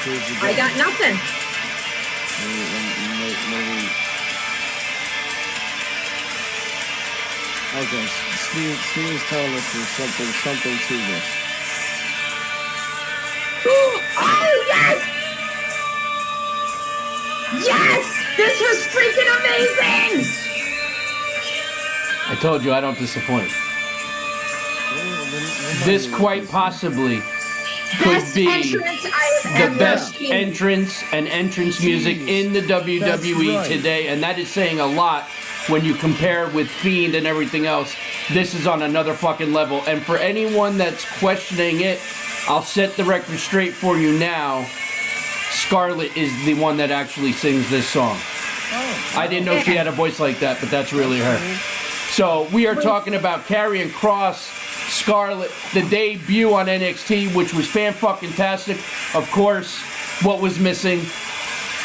I got nothing. Okay, Steve is telling us there's something to this. Oh, yes! Yes! This was freaking amazing! I told you I don't disappoint. This quite possibly could be the best entrance and entrance music in the WWE today, and that is saying a lot when you compare with Fiend and everything else. This is on another fucking level, and for anyone that's questioning it, I'll set the record straight for you now. Scarlett is the one that actually sings this song. I didn't know she had a voice like that, but that's really her. So we are talking about Karrion Kross, Scarlett, the debut on NXT, which was fan-fucking-tastic. Of course, what was missing?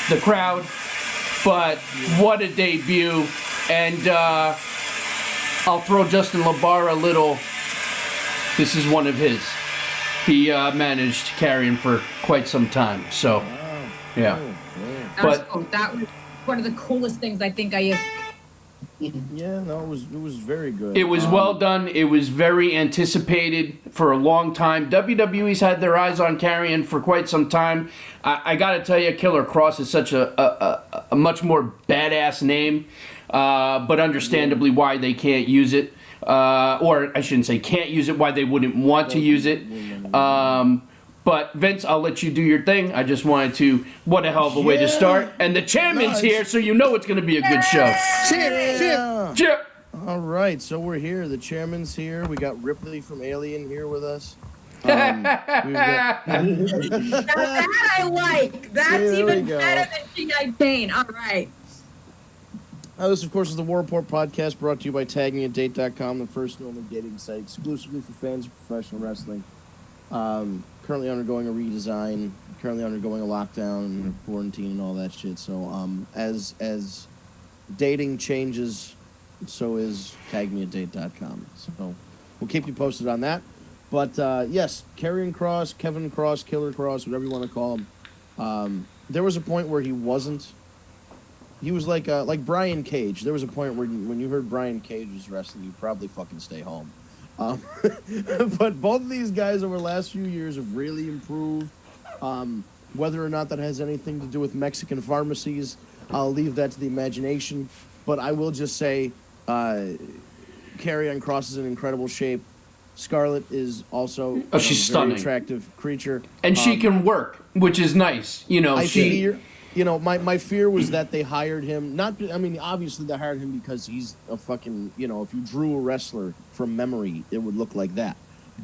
The crowd. But what a debut. And I'll throw Justin LaBar a little. This is one of his. He managed Karrion for quite some time. So, yeah. That was cool. That was one of the coolest things I think I have. Yeah, no, it was very good. It was well done. It was very anticipated for a long time. WWE's had their eyes on Karrion for quite some time. I got to tell you, Killer Kross is such a much more badass name, but understandably why they can't use it. Or I shouldn't say can't use it, why they wouldn't want to use it. But Vince, I'll let you do your thing. I just wanted to, what a hell of a way to start. And the chairman's here, so you know it's going to be a good show. Cheer. All right, so we're here. The chairman's here. We got Ripley from Alien here with us. That I like. That's even better than G.I. Jane. All right. This, of course, is the War Report podcast brought to you by TagMeADate.com, the first and only dating site exclusively for fans of professional wrestling. Currently undergoing a redesign, currently undergoing a lockdown and quarantine and all that shit. So as dating changes, so is TagMeADate.com. So we'll keep you posted on that. But yes, Karrion Kross, Kevin Kross, Killer Kross, whatever you want to call him. There was a point where he wasn't. He was like Brian Cage. There was a point where when you heard Brian Cage was wrestling, you'd probably fucking stay home. But both of these guys over the last few years have really improved. Whether or not that has anything to do with Mexican pharmacies, I'll leave that to the imagination. But I will just say, Karrion Kross is in incredible shape. Scarlett is also she's a very stunning, attractive creature, and she can work, which is nice. You know, my fear was that they hired him. Obviously they hired him because he's a fucking, if you drew a wrestler from memory, it would look like that.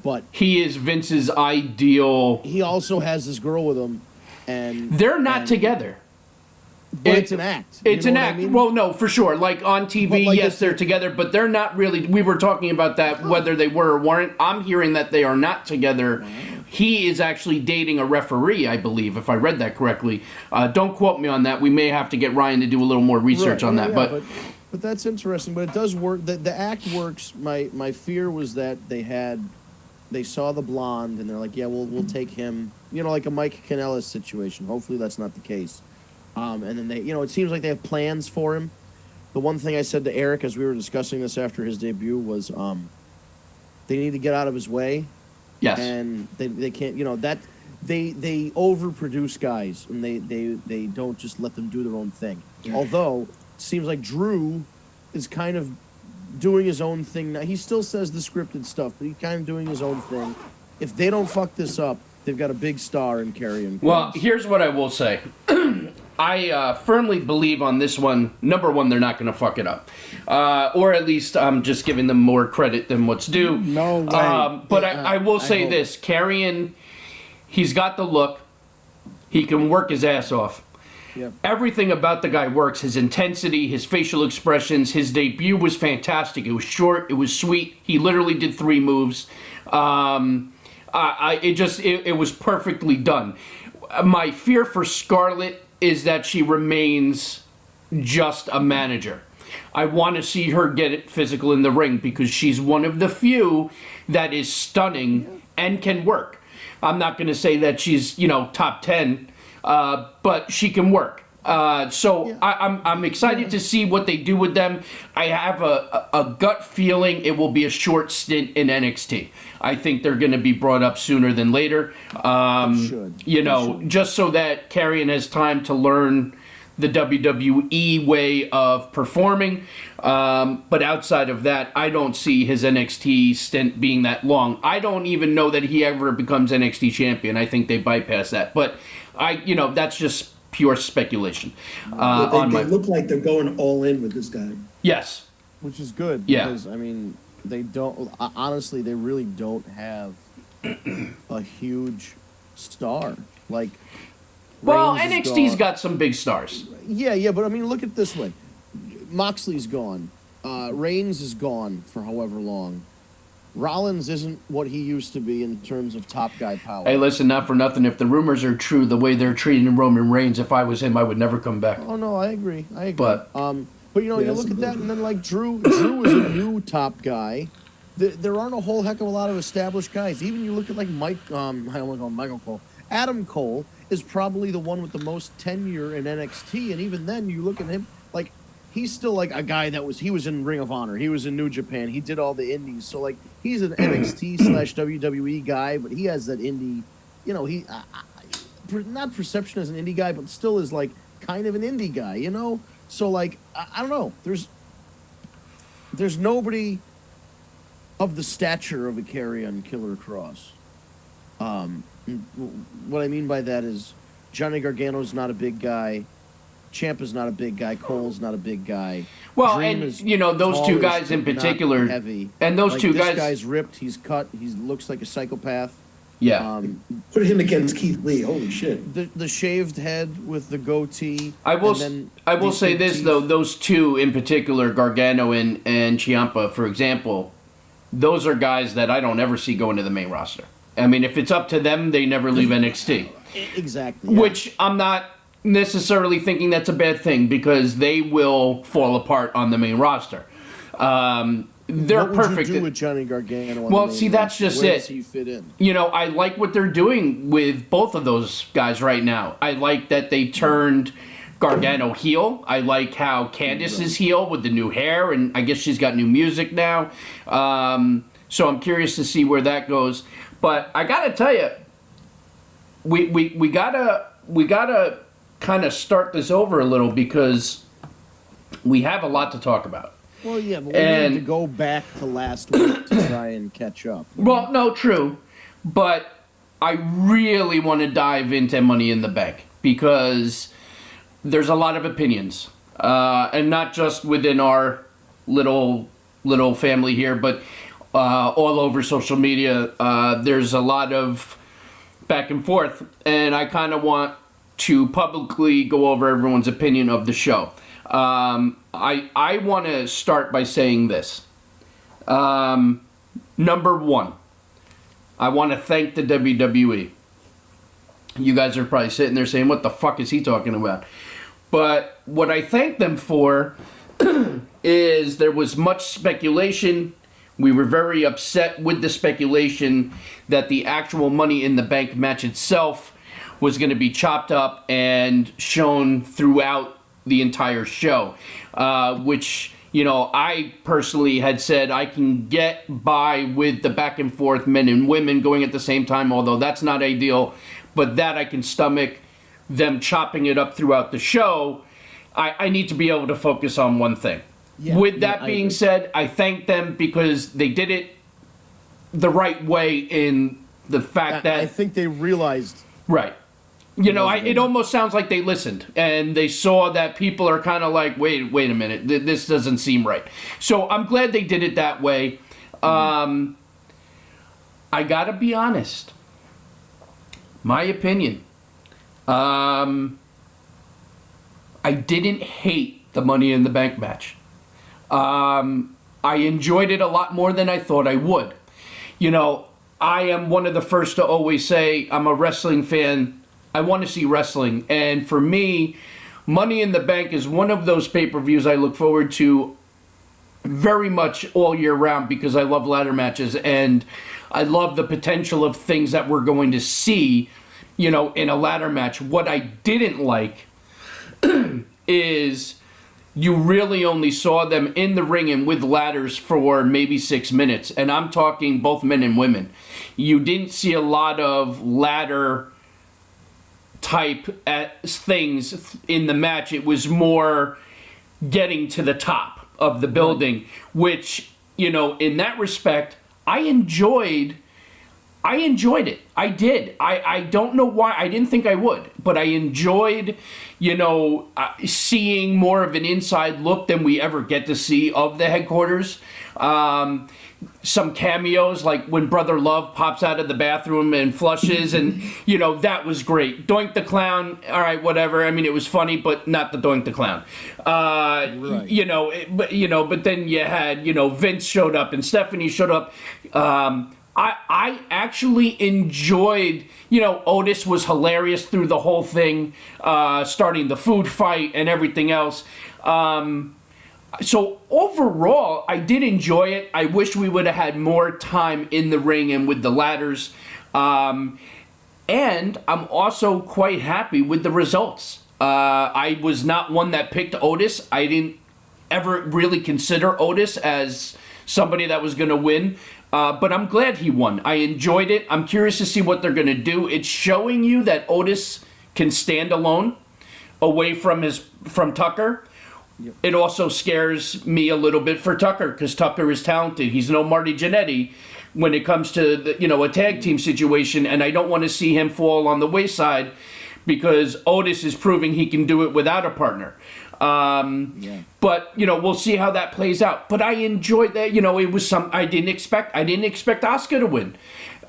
But he is Vince's ideal. He also has this girl with him, and they're not together. But it's an act. It's an act. I mean? Well, no, for sure. Like on TV, yes, they're together, but they're not really. We were talking about that, whether they were or weren't. I'm hearing that they are not together. He is actually dating a referee, I believe, if I read that correctly. Don't quote me on that. We may have to get Ryan to do a little more research on that. But that's interesting. But it does work. The act works. My fear was that they saw the blonde and they're like, yeah, we'll take him. Like a Mike Kanellis situation. Hopefully that's not the case. And then they, it seems like they have plans for him. The one thing I said to Eric as we were discussing this after his debut was, they need to get out of his way. Yes. And they can't, that they overproduce guys and they don't just let them do their own thing. Yeah. Although it seems like Drew is kind of doing his own thing now. He still says the scripted stuff, but he's kind of doing his own thing. If they don't fuck this up, they've got a big star in Karrion Kross. Well, here's what I will say. I firmly believe on this one, number one, they're not going to fuck it up. Or at least I'm just giving them more credit than what's due. No way. But I will say this. Karrion, he's got the look. He can work his ass off. Yep. Everything about the guy works. His intensity, his facial expressions, his debut was fantastic. It was short. It was sweet. He literally did 3 moves. It was perfectly done. My fear for Scarlett is that she remains just a manager. I want to see her get it physical in the ring because she's one of the few that is stunning and can work. I'm not going to say that she's, top 10, but she can work. I'm excited to see what they do with them. I have a gut feeling it will be a short stint in NXT. I think they're going to be brought up sooner than later. Just so that Karrion has time to learn the WWE way of performing. But outside of that, I don't see his NXT stint being that long. I don't even know that he ever becomes NXT champion. I think they bypass that. But that's just pure speculation. They look like they're going all in with this guy. Yes. Which is good. Yeah. Because, they don't... Honestly, they really don't have a huge star. Like... Well, Reigns NXT's got some big stars. Yeah, but look at it this way. Moxley's gone. Reigns is gone for however long. Rollins isn't what he used to be in terms of top guy power. Hey, listen, not for nothing. If the rumors are true, the way they're treating Roman Reigns, if I was him, I would never come back. Oh no, I agree. But you look at that, and then like Drew is a new top guy. There aren't a whole heck of a lot of established guys. Even you look at like I don't want to call him Michael Cole. Adam Cole is probably the one with the most tenure in NXT, and even then, you look at him like he's still like a guy he was in Ring of Honor, he was in New Japan, he did all the indies, so like he's an NXT/WWE guy, but he has that indie, he not perception as an indie guy, but still is like kind of an indie guy, So like I don't know, there's nobody of the stature of a Karrion Killer Cross. What I mean by that is Johnny Gargano's not a big guy. Ciampa's not a big guy. Cole's not a big guy. Well, and those two guys in particular, heavy. And those two guys. This guy's ripped. He's cut. He looks like a psychopath. Yeah. Put him against Keith Lee. Holy shit. The shaved head with the goatee. I will say this though. Those two in particular, Gargano and Ciampa, for example, those are guys that I don't ever see going to the main roster. If it's up to them, they never leave NXT. Exactly. Yeah. Which I'm not necessarily thinking that's a bad thing, because they will fall apart on the main roster. They're what perfect. What would you do with Johnny Gargano? Well, see, that's just Where it. Does he fit in? I like what they're doing with both of those guys right now. I like that they turned Gargano heel. I like how Candice is heel with the new hair, and I guess she's got new music now. So I'm curious to see where that goes. But I gotta tell you, we gotta kind of start this over a little, because we have a lot to talk about. Well, yeah, but we need to go back to last week to try and catch up. Well, no, true, but I really want to dive into Money in the Bank, because there's a lot of opinions, and not just within our little family here, but all over social media. There's a lot of back and forth, and I kind of want to publicly go over everyone's opinion of the show. I want to start by saying this. Number one, I want to thank the WWE. You guys are probably sitting there saying, what the fuck is he talking about? But what I thank them for is there was much speculation. We were very upset with the speculation that the actual Money in the Bank match itself was going to be chopped up and shown throughout the entire show, which, I personally had said I can get by with the back and forth men and women going at the same time, although that's not ideal, but that I can stomach. Them chopping it up throughout the show, I need to be able to focus on one thing. With that being said, I thank them because they did it the right way, in the fact that... I think they realized... Right. It almost sounds like they listened, and they saw that people are kind of like, wait a minute, this doesn't seem right. So I'm glad they did it that way. I gotta be honest. My opinion. I didn't hate the Money in the Bank match. I enjoyed it a lot more than I thought I would. I am one of the first to always say I'm a wrestling fan. I want to see wrestling. And for me, Money in the Bank is one of those pay-per-views I look forward to very much all year round, because I love ladder matches and I love the potential of things that we're going to see you know, in a ladder match. What I didn't like is you really only saw them in the ring and with ladders for maybe 6 minutes. And I'm talking both men and women. You didn't see a lot of ladder type things in the match. It was more getting to the top of the building, which, you know, in that respect, I enjoyed it. I did. I don't know why. I didn't think I would, but I enjoyed, you know, seeing more of an inside look than we ever get to see of the headquarters. Some cameos, like when Brother Love pops out of the bathroom and flushes, and, you know, that was great. Doink the Clown, all right, whatever. I mean, it was funny, but not the Doink the Clown. Right. But then you had, you know, Vince showed up and Stephanie showed up. I actually enjoyed, you know, Otis was hilarious through the whole thing, starting the food fight and everything else. So overall, I did enjoy it. I wish we would have had more time in the ring and with the ladders. And I'm also quite happy with the results. I was not one that picked Otis. I didn't ever really consider Otis as somebody that was going to win. But I'm glad he won. I enjoyed it. I'm curious to see what they're going to do. It's showing you that Otis can stand alone away from Tucker. Yep. It also scares me a little bit for Tucker because Tucker is talented. He's no Marty Jannetty when it comes to the, you know, a tag team situation, and I don't want to see him fall on the wayside because Otis is proving he can do it without a partner. But, you know, we'll see how that plays out. But I enjoyed that. You know, it was I didn't expect Asuka to win.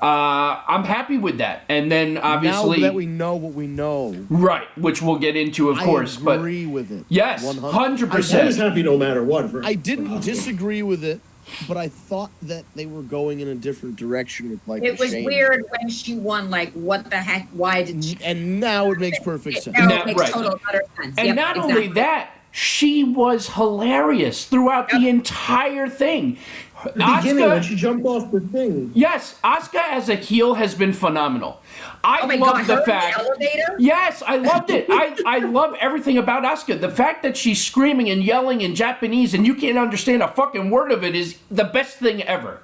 I'm happy with that. And then obviously now that we know what we know, right, which we'll get into, of course. I agree with it. Yes, 100%. I was happy no matter what. I didn't disagree with it, but I thought that they were going in a different direction with like. It was weird when she won. Like, what the heck? Why did she? And now it makes perfect sense. Now it makes total utter sense. And not only that, she was hilarious throughout the entire thing. The beginning when she jumped off the thing. Yes, Asuka as a heel has been phenomenal. I love the fact. The elevator? Yes, I loved it. I love everything about Asuka. The fact that she's screaming and yelling in Japanese and you can't understand a fucking word of it is the best thing ever.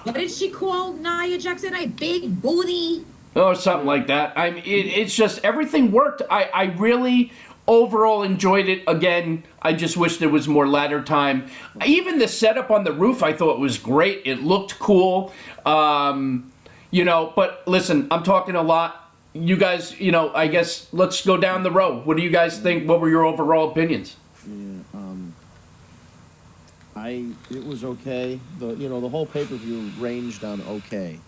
What did she call Nia Jackson? A big booty? Oh, something like that. It's just everything worked. I really overall enjoyed it. Again, I just wish there was more ladder time. Even the setup on the roof I thought was great. It looked cool. You know, but listen, I'm talking a lot. You guys, you know, I guess let's go down the row. What do you guys think? What were your overall opinions? Yeah, it was okay. The whole pay-per-view ranged on okay.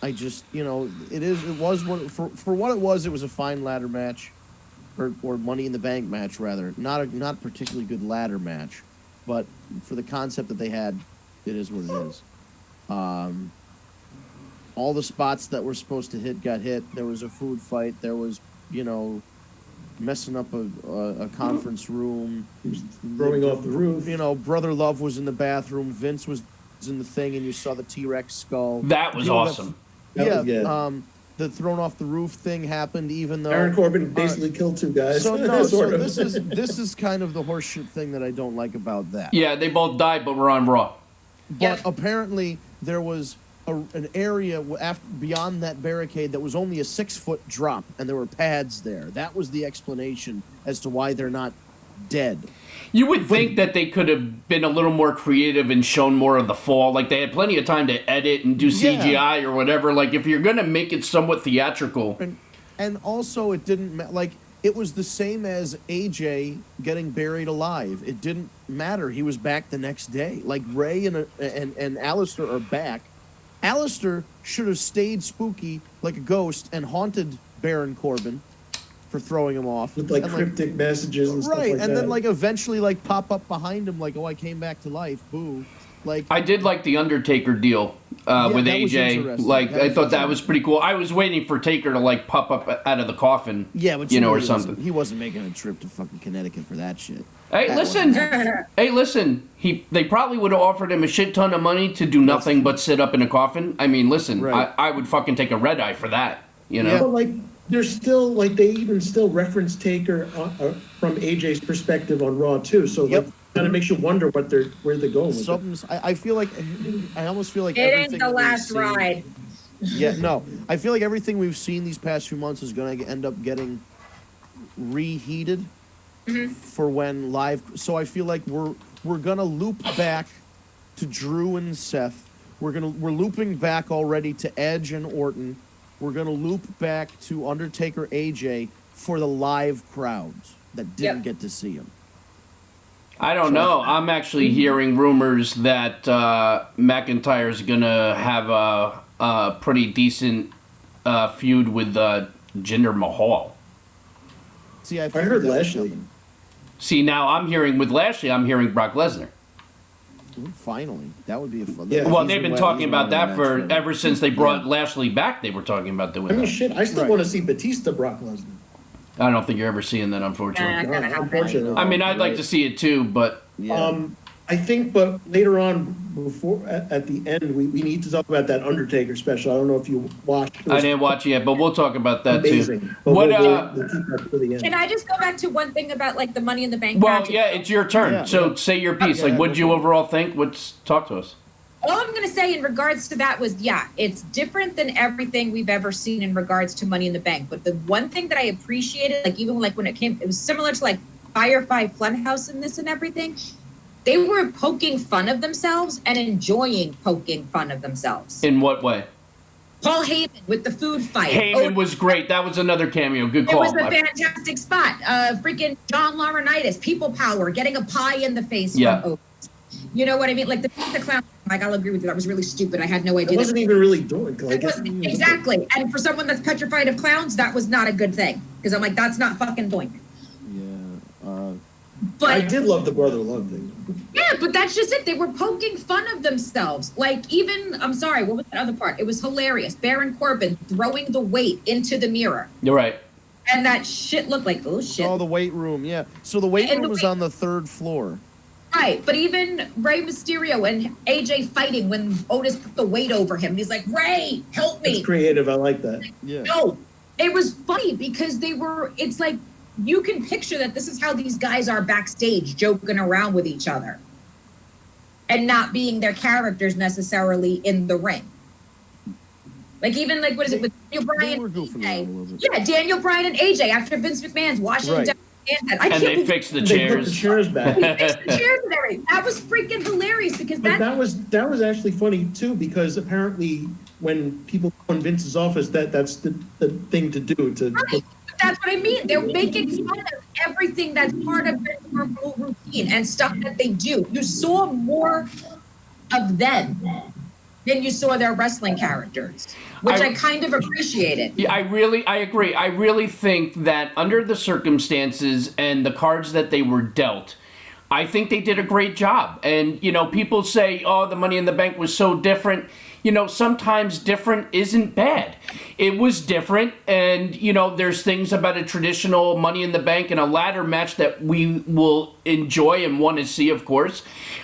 I just, you know, it was for what it was a fine ladder match, or Money in the Bank match rather. Not particularly good ladder match, but for the concept that they had, it is what it is. All the spots that were supposed to hit got hit. There was a food fight. There was, you know, messing up a conference room, throwing off the roof. You know, Brother Love was in the bathroom. Vince was in the thing, and you saw the T-Rex skull. That was awesome. The thrown off the roof thing happened, even though Baron Corbin basically killed two guys. So this is kind of the horseshit thing that I don't like about that. Yeah, they both died, but we're on Raw. But apparently there was an area beyond that barricade that was only a 6-foot drop, and there were pads there. That was the explanation as to why they're not dead. You would think that they could have been a little more creative and shown more of the fall. Like, they had plenty of time to edit and do CGI or whatever. Like, if you're going to make it somewhat theatrical. And also, it didn't... Like, it was the same as AJ getting buried alive. It didn't matter. He was back the next day. Like, Ray and Alistair are back. Alistair should have stayed spooky like a ghost and haunted Baron Corbin for throwing him off with cryptic messages and stuff like that. And then eventually pop up behind him like, oh, I came back to life, boo. Like, I did like the Undertaker deal with that was AJ. interesting. Like, That I was thought that was pretty cool. I was waiting for Taker to like pop up out of the coffin. Yeah, but you know, know or he something. He wasn't making a trip to fucking Connecticut for that shit. Hey, That listen. wasn't- Hey, listen. They probably would have offered him a shit ton of money to do nothing but sit up in a coffin. I mean, listen. Right. I would fucking take a red eye for that. You know. Yeah. But like, there's still like they even still reference Taker from AJ's perspective on Raw too. So Yep. like, kind of makes you wonder where they're going with it. Something's. I feel like I almost feel like It everything ain't the that we've last seen- ride. Yeah, no. I feel like everything we've seen these past few months is going to end up getting reheated for when live. So I feel like we're going to loop back to Drew and Seth. We're looping back already to Edge and Orton. We're going to loop back to Undertaker AJ for the live crowds that didn't get to see him. I don't know. I'm actually hearing rumors that McIntyre's gonna have a pretty decent feud with Jinder Mahal. See, I heard that was Lashley. coming. See, now I'm hearing with Lashley, I'm hearing Brock Lesnar. Ooh, finally, that would be a fun. Yeah. Well, he's they've the been way- talking he's about the way that match for him. ever since they brought Lashley back. They were talking about doing I mean, that. shit, I still Right. want to see Batista Brock Lesnar. I don't think you're ever seeing that, unfortunately. Not gonna happen. Unfortunately. I mean, I'd like Right. to see it too, but Yeah. I think, but later on, before at the end, we need to talk about that Undertaker special. I don't know if you watched. It I was didn't watch it yet. But we'll talk about that amazing. too. But What? we'll keep that for the end. Can I just go back to one thing about like the Money in the Bank Well, match? yeah, it's your turn. Yeah. So say your piece. Yeah, Like, what did you go for it. overall think? Talk to us. All I'm going to say in regards to that was, yeah, it's different than everything we've ever seen in regards to Money in the Bank. But the one thing that I appreciated, like even like when it came, it was similar to like Firefly Funhouse and this and everything. They were poking fun of themselves and enjoying poking fun of themselves. In what way? Paul Heyman with the food fight. Heyman was great. That was another cameo. Good It call. was a fantastic spot. Freaking John Laurinaitis, people power, getting a pie in the face Yeah. from Otis. You know what I mean? Like the clown. Like I'll agree with you. That was really stupid. I had no idea. It wasn't even really doing. It wasn't, exactly. And for someone that's petrified of clowns, that was not a good thing. Because I'm like, that's not fucking doink. Yeah. But I did love the brother love thing. yeah, but that's just it. They were poking fun of themselves. Like even, I'm sorry, what was that other part? It was hilarious. Baron Corbin throwing the weight into the mirror. You're right. And that shit looked like, oh shit. Oh, the weight room. Yeah. So the weight And room the was weight- on the 3rd floor. Right, but even Rey Mysterio and AJ fighting when Otis put the weight over him. He's like, Rey, help me. It's creative. I like that. Yeah. No, it was funny because it's like, you can picture that this is how these guys are backstage joking around with each other and not being their characters necessarily in the ring. Like even like, what is it with Daniel Bryan? were goofing around a little bit. Yeah, Daniel Bryan and AJ after Vince McMahon's washing Right. down. I And can't they believe fixed the They put the chairs. chairs back. they fixed the chairs and everything. That was freaking hilarious because But that was actually funny too, because apparently when people go in Vince's office, that's the thing to do. Right. That's what I mean. They're making fun of everything that's part of their normal routine and stuff that they do. You saw more of them than you saw their wrestling characters, which I kind of appreciated. Yeah, I agree. I really think that under the circumstances and the cards that they were dealt, I think they did a great job. And, you know, people say, oh, the Money in the Bank was so different. You know, sometimes different isn't bad. It was different. And, you know, there's things about a traditional Money in the Bank and a ladder match that we will enjoy and want to see, of course.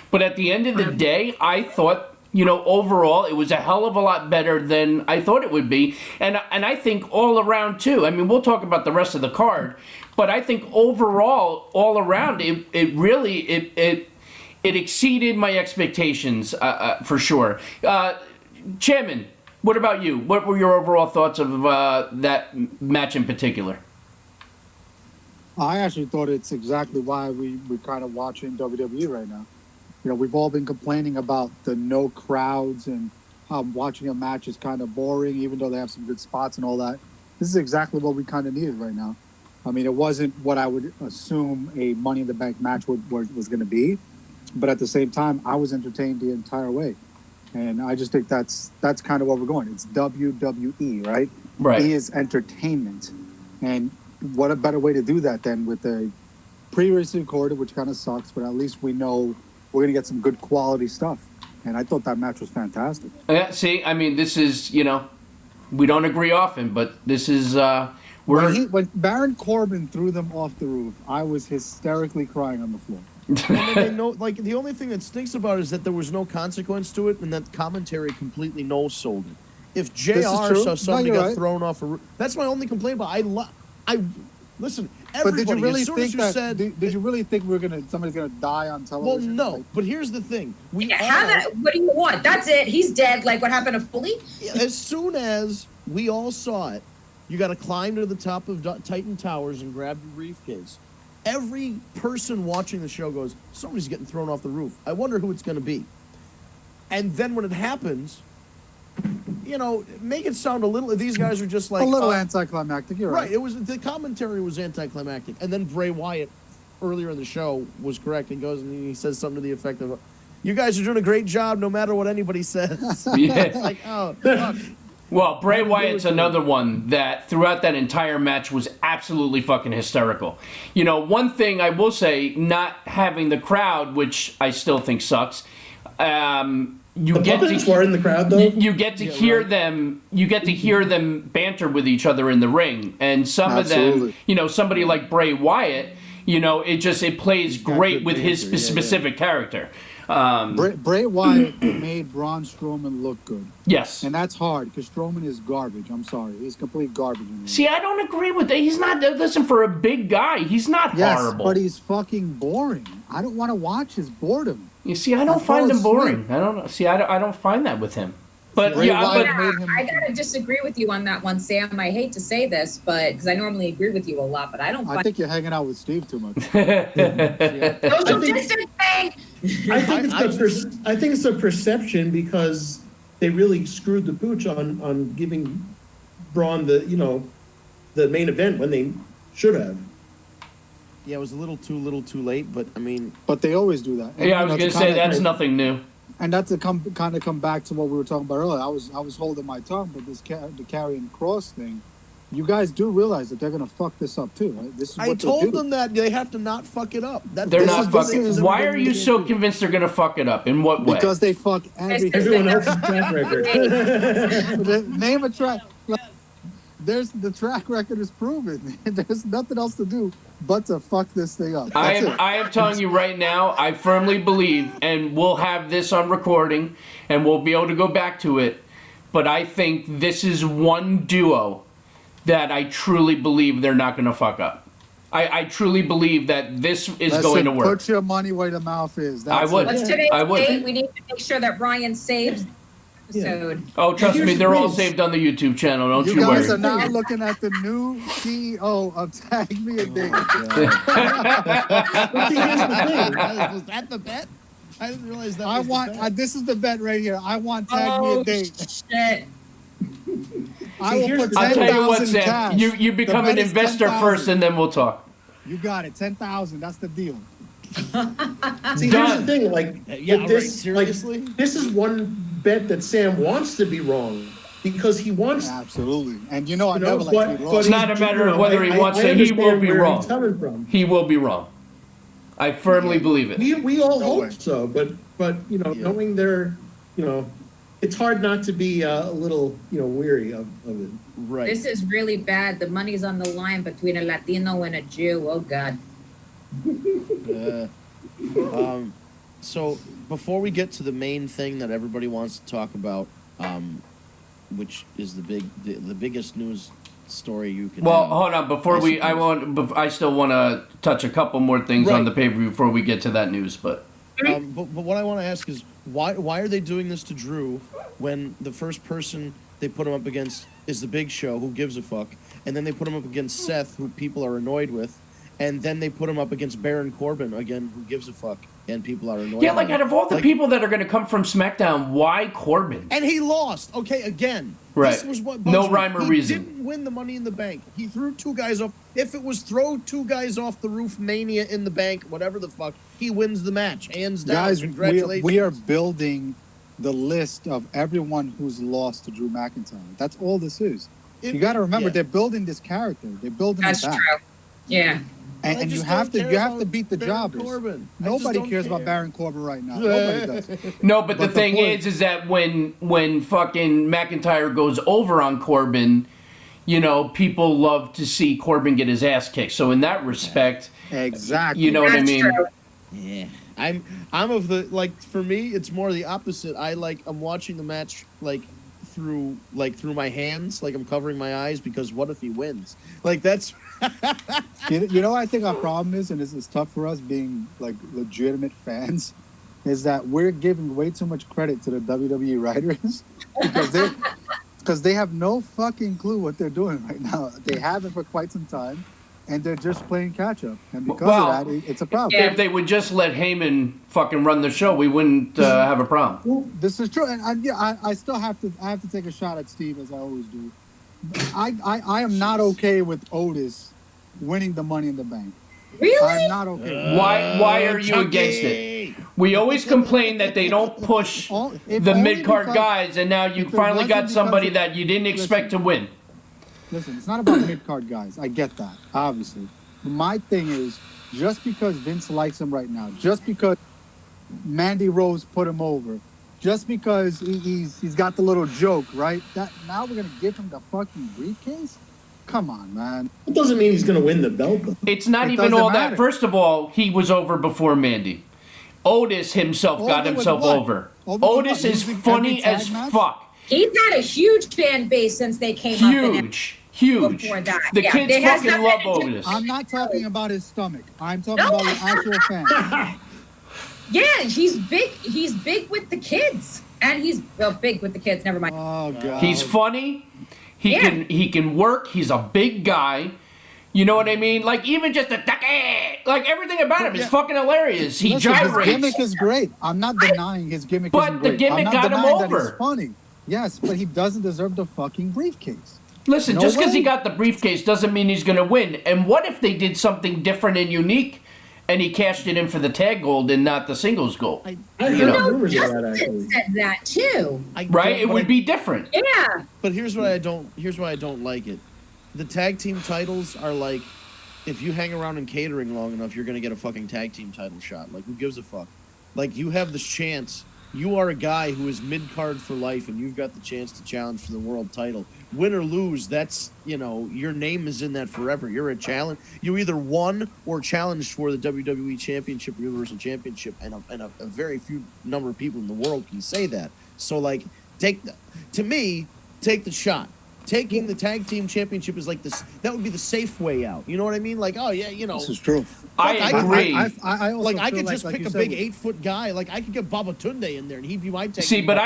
But at the end of the day, I thought, you know, overall, it was a hell of a lot better than I thought it would be. And I think all around, too. I mean, we'll talk about the rest of the card. But I think overall, all around, it really exceeded my expectations, for sure. Chairman, what about you? What were your overall thoughts of that match in particular? I actually thought it's exactly why we're kind of watching WWE right now. You know, we've all been complaining about the no crowds and how watching a match is kind of boring, even though they have some good spots and all that. This is exactly what we kind of needed right now. I mean, it wasn't what I would assume a Money in the Bank match was going to be, but at the same time, I was entertained the entire way. And I just think that's kind of where we're going. It's WWE, right? Right. It is entertainment. And what a better way to do that than with a previously recorded, which kind of sucks, but at least we know we're going to get some good quality stuff. And I thought that match was fantastic. Yeah, see, I mean, this is, we don't agree often, but this is, When Baron Corbin threw them off the roof, I was hysterically crying on the floor. And they know, like, the only thing that stinks about it is that there was no consequence to it, and that commentary completely no-sold it. If JR saw somebody got thrown off a roof, that's my only complaint about it. Listen, everybody, but did you really as soon think as you that? said, Did you really think somebody's gonna die on television? Well, no. But here's the thing: what do you want? That's it. He's dead. Like what happened to Foley? As soon as we all saw it, you got to climb to the top of Titan Towers and grab your briefcase. Every person watching the show goes, somebody's getting thrown off the roof. I wonder who it's going to be. And then when it happens, make it sound a little. These guys are just like a little anticlimactic. You're right. It was the commentary was anticlimactic, and then Bray Wyatt earlier in the show was correct and goes and he says something to the effect of, "You guys are doing a great job, no matter what anybody says." Yeah. It's like, oh, fuck. Well, Bray Wyatt's another one that throughout that entire match was absolutely fucking hysterical. One thing I will say, not having the crowd, which I still think sucks. You the puppets were in the crowd, though. You get to hear them. You get to hear them banter with each other in the ring, and some of them, somebody like Bray Wyatt, it plays great with his specific character. Bray Wyatt made Braun Strowman look good. Yes. And that's hard because Strowman is garbage. I'm sorry. He's complete garbage. See, I don't agree with that. He's not, listen, for a big guy, he's not horrible. But he's fucking boring. I don't want to watch his boredom. You see, I don't find him boring. I don't know. See, I don't find that with him. But I gotta disagree with you on that one, Sam. I hate to say this, but because I normally agree with you a lot, but I don't. I think you're hanging out with Steve too much. Social distancing. I think it's a perception because they really screwed the pooch on giving Braun the main event when they should have. Yeah, it was a little too late, but I mean, but they always do that. And, I was gonna say that's nothing new. And that's kind of come back to what we were talking about earlier. I was holding my tongue, but the Karrion Kross thing, you guys do realize that they're gonna fuck this up too, right? This is what I told them that they have to not fuck it up. They're not fucking. Why are you so convinced they're gonna fuck it up? In what way? Because they fuck everything. Everyone else's track record. Name a track. The track record is proven. There's nothing else to do but to fuck this thing up. I am telling you right now, I firmly believe, and we'll have this on recording, and we'll be able to go back to it, but I think this is one duo that I truly believe they're not going to fuck up. I truly believe that this is going to work. Put your money where the mouth is. I would. What's today's date? We need to make sure that Ryan saves the episode. Oh, trust me, they're all saved on the YouTube channel. Don't you worry. You guys are now looking at the new CEO of Tag Me a Date. Was that the bet? I didn't realize that. This is the bet right here. I want Tag Me a Date. Shit. I will put 10,000 I'll tell you what, Sam. cash. You become an investor 10,000. first, and then we'll talk. You got it. 10,000. That's the deal. See, here's the thing. Seriously? This is one bet that Sam wants to be wrong because he wants. Absolutely. And I never like to be wrong. It's not a matter of whether he wants to. He will be wrong. He will be wrong. I firmly believe it. We all hope so, but knowing they're it's hard not to be a little weary of it. Right. This is really bad. The money's on the line between a Latino and a Jew. Oh God. So before we get to the main thing that everybody wants to talk about, which is the biggest news story you can. Well, hold on. I still want to touch a couple more things on the pay-per-view before we get to that news. But what I want to ask is why are they doing this to Drew when the first person they put him up against is the Big Show, who gives a fuck, and then they put him up against Seth, who people are annoyed with. And then they put him up against Baron Corbin, again, who gives a fuck, and people are annoyed. Yeah, out of all the people that are going to come from SmackDown, why Corbin? And he lost. Okay, again. Right. This was what no rhyme or reason. He didn't win the Money in the Bank. He threw two guys off. If it was throw two guys off the roof, Mania in the bank, whatever the fuck, he wins the match, hands down. Guys, congratulations. we are building the list of everyone who's lost to Drew McIntyre. That's all this is. You got to remember, they're building this character. They're building it back. That's true. Yeah. And you have to beat the jobbers. Nobody cares about Baron Corbin right now. Nobody does. No, but the thing is that when fucking McIntyre goes over on Corbin, people love to see Corbin get his ass kicked. So in that respect, exactly, you know what I mean? True. Yeah, I'm of the for me, it's more the opposite. I'm watching the match through my hands, I'm covering my eyes because what if he wins? That's. I think our problem is, and this is tough for us being legitimate fans, is that we're giving way too much credit to the WWE writers because they have no fucking clue what they're doing right now. They haven't for quite some time, and they're just playing catch up. And because of that, it's a problem. If they would just let Heyman fucking run the show, we wouldn't have a problem. Well, this is true, and I still have to take a shot at Steve as I always do. I am not okay with Otis winning the Money in the Bank. Really? I'm not okay. Why are you against it? We always complain that they don't push the mid-card guys, and now you finally got somebody that you didn't expect to win. Listen, it's not about mid-card guys. I get that, obviously. My thing is, just because Vince likes him right now, just because Mandy Rose put him over, just because he's got the little joke, right? That now we're gonna give him the fucking briefcase? Come on, man. It doesn't mean he's gonna win the belt, though. It's not even all that. First of all, he was over before Mandy. Otis himself got himself over. Otis is funny as fuck. He's had a huge fan base since they came up. Huge. Before that. The kids fucking love Otis. I'm not talking about his stomach. I'm talking about the actual fan. Yeah, he's big. He's big with the kids, and he's big with the kids. Never mind. Oh god. He's funny. He can work. He's a big guy. You know what I mean? Even just everything about him is fucking hilarious. He gyrates. His gimmick is great. I'm not denying his gimmick isn't great. But the gimmick got him over. He's funny. Yes, but he doesn't deserve the fucking briefcase. Listen, just because he got the briefcase doesn't mean he's going to win. And what if they did something different and unique, and he cashed it in for the tag gold and not the singles gold? I heard rumors of that, actually. Said that too. Right? It would be different. Yeah. But here's why I don't like it. The tag team titles are if you hang around in catering long enough, you're gonna get a fucking tag team title shot. Who gives a fuck? You have this chance. You are a guy who is mid-card for life, and you've got the chance to challenge for the world title. Win or lose, that's, your name is in that forever. You're a challenge. You either won or challenged for the WWE Championship, Universal Championship, and a very few number of people in the world can say that. So, take the shot. Taking the tag team championship is this. That would be the safe way out. You know what I mean? This is true. I agree. I also I could just pick a big 8-foot guy. I could get Babatunde in there, and he'd be my tag. See, but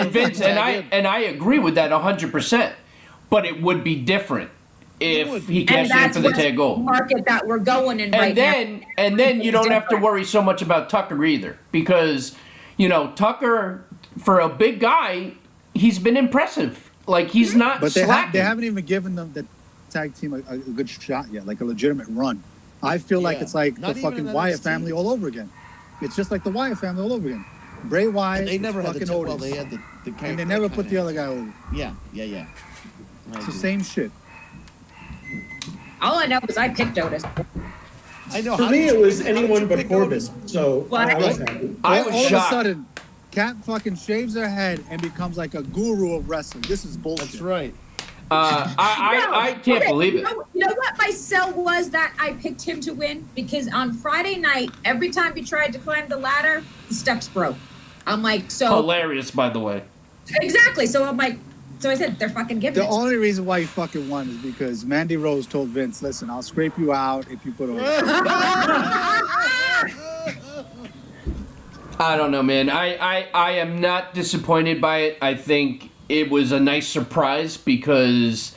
Vince, and I agree with that 100%. But it would be different if he cashed in for the tag gold. Market that we're going in right now. And then you don't have to worry so much about Tucker either, because Tucker, for a big guy, he's been impressive. He's not slacking. They haven't even given them the tag team a good shot yet, a legitimate run. I feel like it's the fucking Wyatt family all over again. It's just like the Wyatt family all over again. Bray Wyatt, and they never had fucking the Otis. well, they had the and they never put the other guy over. Yeah. It's the same shit. All I know is I picked Otis. I know. For me, it was anyone but Corbin. So What? I was happy. I was all shocked. of a sudden, Cat fucking shaves her head and becomes a guru of wrestling. This is bullshit. That's right. I can't believe it. You know what my sell was that I picked him to win? Because on Friday night, every time he tried to climb the ladder, the steps broke. I'm Hilarious, by the way. Exactly. So I said, they're fucking giving The it. only reason why he fucking won is because Mandy Rose told Vince, listen, I'll scrape you out if you put over. I don't know, man. I am not disappointed by it. I think it was a nice surprise because,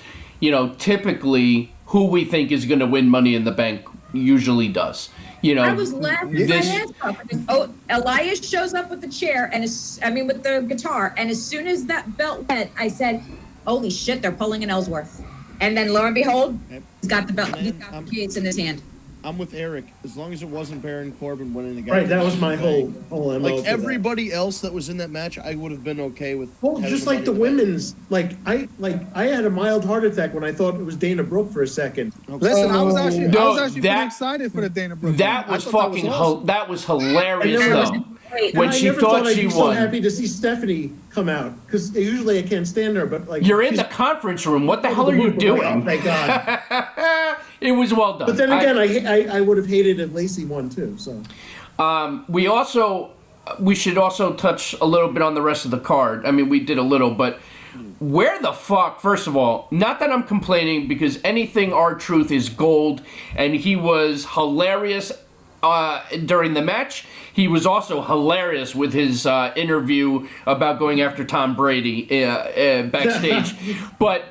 typically who we think is going to win Money in the Bank usually does. I was laughing my ass off. Elias shows up with the chair with the guitar, and as soon as that belt went, I said, "Holy shit, they're pulling an Ellsworth!" And then lo and behold, he's got the belt. He's got the case in his hand. I'm with Eric. As long as it wasn't Baron Corbin winning the guy. Right, that was my whole MO. Like everybody else that was in that match, I would have been okay with. Well, just like the women's, I had a mild heart attack when I thought it was Dana Brooke for a second. Listen, I was actually that- pretty excited for the Dana Brooke. That was fucking awesome. that was hilarious And then though. Wait, When I she never thought I'd she be so won. happy to see Stephanie come out because usually I can't stand her, but like You're in she's- the conference room. What the hell are you Oh, doing? thank God. It was well done. But then again, I would have hated if Lacey won too. So We should also touch a little bit on the rest of the card. I mean, we did a little, but where the fuck, first of all, not that I'm complaining because anything R-Truth is gold, and he was hilarious during the match. He was also hilarious with his interview about going after Tom Brady backstage. But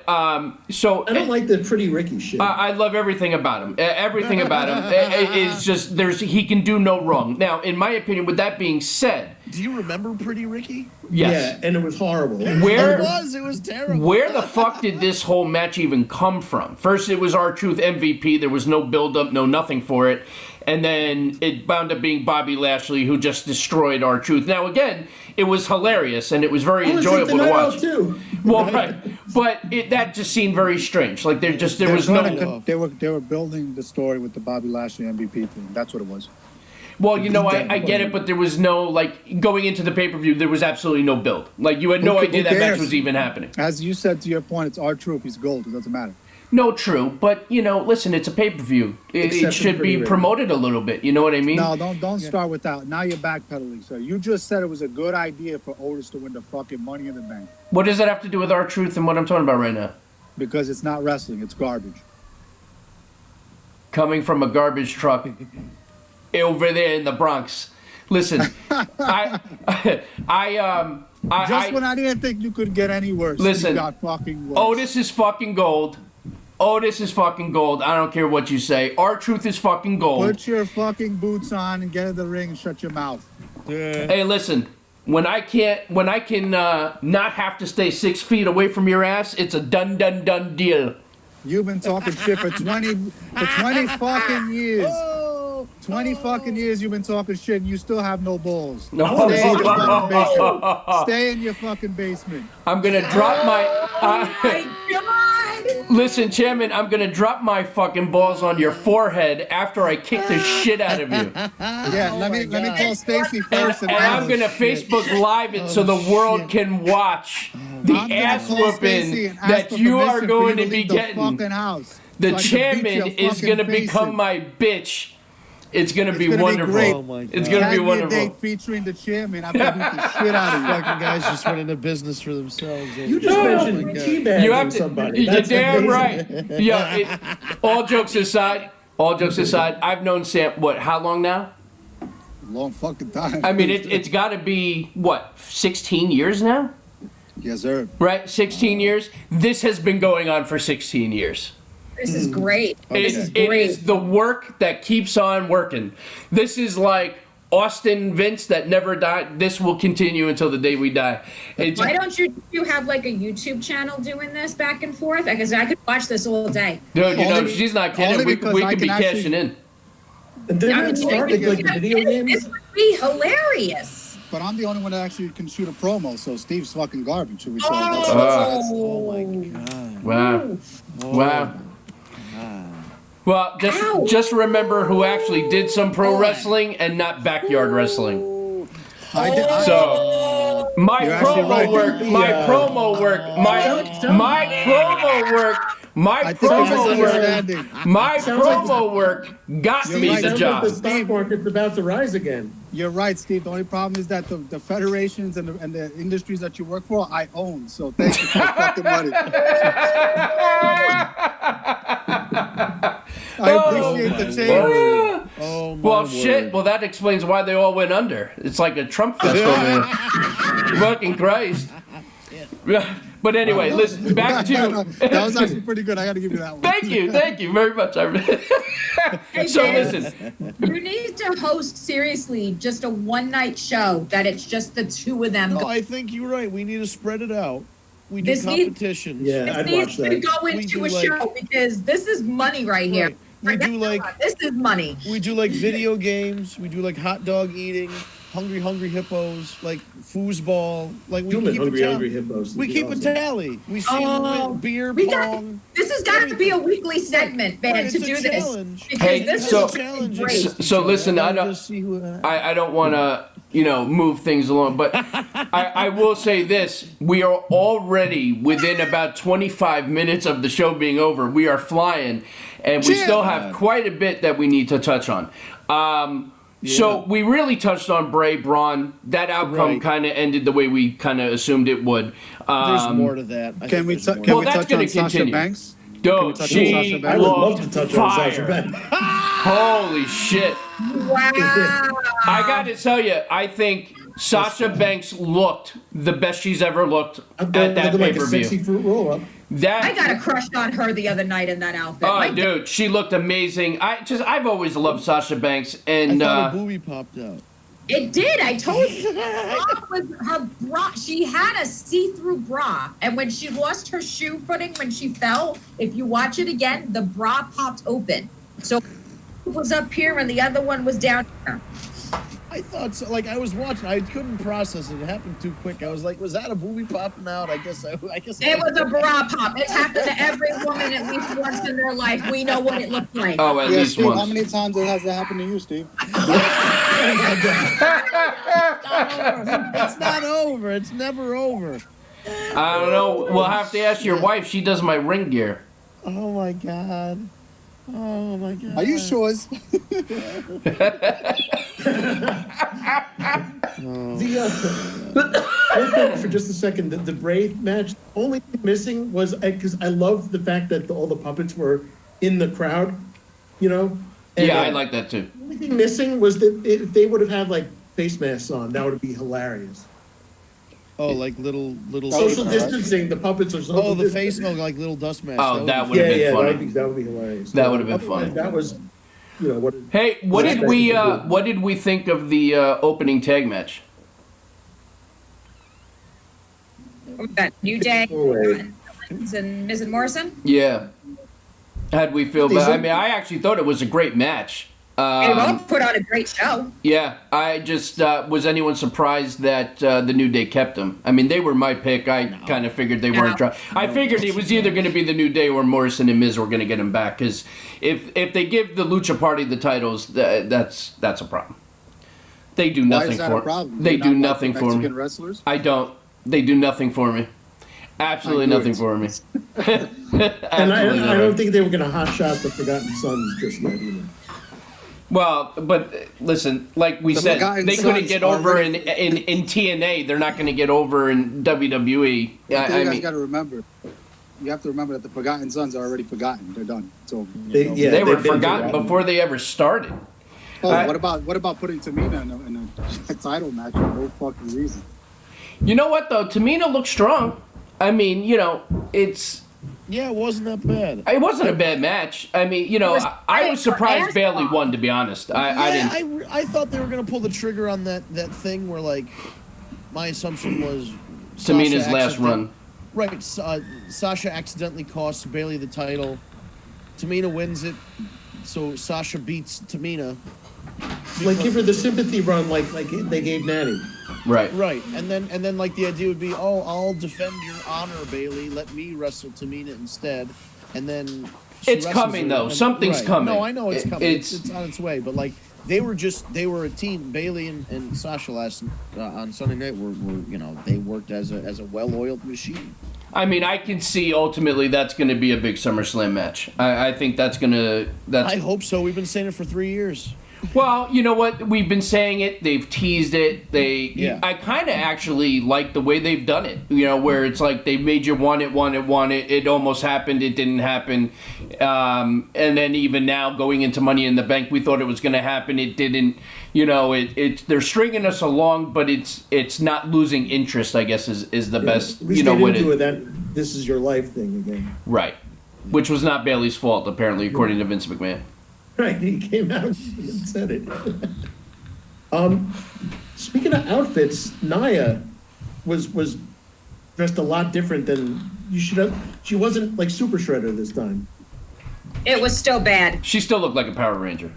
so I don't like the Pretty Ricky shit. I love everything about him. Everything about him is just he can do no wrong. Now, in my opinion, with that being said, Do you remember Pretty Ricky? yes. Yeah, and it was horrible. Where It was terrible. Where the fuck did this whole match even come from? First, it was R-Truth MVP. There was no build-up, no nothing for it. And then it wound up being Bobby Lashley, who just destroyed R-Truth. Now, again, it was hilarious, and it was very enjoyable to watch. Too. Well, right. But that just seemed very strange. Like, there was no... They were building the story with the Bobby Lashley MVP thing. That's what it was. Well, you know, I get it, but there was no, like, going into the pay-per-view, there was absolutely no build. Like, you had no idea that match was even happening. As you said to your point, it's R-Truth. He's gold. It doesn't matter. No, true, but, you know, listen, it's a pay-per-view. It should be promoted a little bit, you know what I mean? No, don't start with that. Now you're backpedaling, sir. You just said it was a good idea for Otis to win the fucking Money in the Bank. What does that have to do with R-Truth and what I'm talking about right now? Because it's not wrestling. It's garbage. Coming from a garbage truck over there in the Bronx. Listen, When I didn't think you could get any worse. Listen, you got fucking worse. Otis is fucking gold. Otis is fucking gold. I don't care what you say. R-Truth is fucking gold. Put your fucking boots on and get in the ring and shut your mouth. Hey, listen. When I can not have to stay 6 feet away from your ass, it's a done deal. You've been talking shit for 20 fucking years. 20 fucking years you've been talking shit and you still have no balls. No. Stay in your fucking basement. I'm gonna drop my. Oh my God! Listen, Chairman, I'm gonna drop my fucking balls on your forehead after I kick the shit out of you. Yeah, let me call Stacy first. And I'm gonna Facebook Live it so the world can watch the ass whooping that you are going to be getting. The chairman is gonna become my bitch. It's gonna be wonderful. Oh my God. It's gonna be wonderful. Date featuring the chairman. I'm gonna beat the shit out of you. Fucking guys just went into business for themselves. You just mentioned teabagging You have to. somebody. You're That's damn amazing. right. Yeah. All jokes aside, I've known Sam. What? How long now? Long fucking time. I mean, it's got to be what, 16 years now, Yes, sir. right? 16 years. This has been going on for 16 years. This is great. This is It great. is the work that keeps on working. This is like Austin Vince that never died. This will continue until the day we die. Why don't you have like a YouTube channel doing this back and forth? Because I could watch this all day. Dude, you know, Only- she's not kidding. only We because could I be can actually- cashing in. And then I it mean, started like the video games. This would be hilarious. But I'm the only one that actually can shoot a promo, so Steve's fucking garbage. So we say Oh my God. Wow. Wow. Well, just remember who actually did some pro wrestling and not backyard wrestling. I did. So my You're actually promo right. work, my promo work, my promo work, my I think it's promo work, misunderstanding. my promo work got You're me right. the Sounds like job. the stock market's about to rise again. You're right, Steve. The only problem is that the federations and the industries that you work for, I own. So thank you for the fucking money. I appreciate the change. Oh my Well, word. shit. Well, that explains why they all went under. It's like a Trump fest over there. Fucking Christ. But anyway, listen, back to... That was actually pretty good. I got to give you that one. Thank you very much. So listen, You need to host seriously just a one-night show that it's just the two of them. No, I think you're right. We need to spread it out. We do This needs- competitions. Yeah, This I'd needs watch to that. go We into do, a like- show because this is money right here. Right. We do like this is money. we do like video games. We do like hot dog eating, hungry hippos, like foosball. Like we keep hungry hippos. We keep a tally. We see beer pong. This has got to be a weekly segment, man, to do this. Hey, this so- is great. So listen, I don't want to, move things along, but I will say this: we are already within about 25 minutes of the show being over. We are flying, and we still have quite a bit that we need to touch on. So we really touched on Bray Braun. That outcome kind of ended the way we kind of assumed it would. There's more to that. Can we Well, touch that's gonna on Sasha continue. Banks? Dude, she Banks? I would love to looked touch on Sasha fire. Banks. Holy shit. Wow. I got to tell you, I think Sasha Banks looked the best she's ever looked at that Looking like a pay-per-view. sexy fruit roll-up. I got a crush on her the other night in that outfit. Oh, dude, she looked amazing. I've always loved Sasha Banks, I and thought a booby popped out. It did. I told you. Her bra, she had a see-through bra, and when she lost her shoe footing when she fell, if you watch it again, the bra popped open. So it was up here and the other one was down here. I thought so. Like I was watching, I couldn't process it. It happened too quick. I was like, "Was that a booby popping out?" I guess. It was a bra pop. It's happened to every woman at least once in their life. We know what it looked like. oh, at least Steve, once. how many times has that happened to you, Steve? It's not over. It's never over. I don't know. We'll have to ask your wife. She does my ring gear. Oh my god. Oh my god. Are you sure? Real quick for just a second, the Bray match, the only thing missing was, because I love the fact that all the puppets were in the crowd, And, Yeah, I like that too. The only thing missing was that if they would have had like face masks on, that would be hilarious. Oh, like little. Social distancing, the puppets are social Oh, the face, distancing. no, like little dust masks. Oh, that would have been Yeah, funny. that would be hilarious. That would have been Otherwise, funny. That was, what. Hey, what did we think of the opening tag match? That New Day Wait. and Miz and Morrison. Yeah. How'd we feel about? I mean, I actually thought it was a great match. They both put on a great show. Yeah, I just was anyone surprised that the New Day kept them? I mean, they were my pick. I kind of figured they weren't trying. I figured it was either going to be the New Day or Morrison and Miz were going to get him back. Because if they give the Lucha Party the titles, that's a problem. They do Why nothing is that for a problem? They Do do you not like nothing for Mexican me. wrestlers? I don't. They do nothing for me. Absolutely I knew nothing it. for me. And I Absolutely don't nothing. think they were going to hot shot the Forgotten Sons just yet either. Well, but listen, like we The said, Forgotten they couldn't Sons get are over ready in TNA. They're not going to get over in WWE. You I guys mean, got to remember. You have to remember that the Forgotten Sons are already forgotten. They're done. It's over. They were they've been forgotten before they ever started. Oh, I- what about putting Tamina in a title match for no fucking reason? You know what though? Tamina looks strong. I mean, it's. Yeah, it wasn't that bad. It wasn't a bad match. I mean, I was surprised Bailey won. To be honest, I didn't. I thought they were gonna pull the trigger on that thing where like my assumption was Tamina's Sasha last run. Right, Sasha accidentally costs Bailey the title. Tamina wins it, so Sasha beats Tamina. Like give her the sympathy run like they gave Natty. Right. Right, and then like the idea would be, oh, I'll defend your honor, Bailey. Let me wrestle Tamina instead, and then she It's wrestles coming, her, though. and- Something's right. coming. No, I know it's coming. It's- It's on its way. But like they were a team. Bailey and Sasha last on Sunday night were they worked as a well-oiled machine. I mean, I can see ultimately that's going to be a big SummerSlam match. I think that's going to. I hope so. We've been saying it for 3 years. Well, you know what? We've been saying it. They've teased it. Yeah. I kind of actually like the way they've done it. Where it's like they made you want it. It almost happened. It didn't happen. And then even now, going into Money in the Bank, we thought it was going to happen. It didn't. They're stringing us along, but it's not losing interest. I guess is the best. At least Way they didn't do to it that this is your life thing again. right, which was not Bailey's fault apparently, according to Vince McMahon. Right, he came out and said it. Speaking of outfits, Nia was dressed a lot different than you should have. She wasn't like Super Shredder this time. It was still bad. She still looked like a Power Ranger.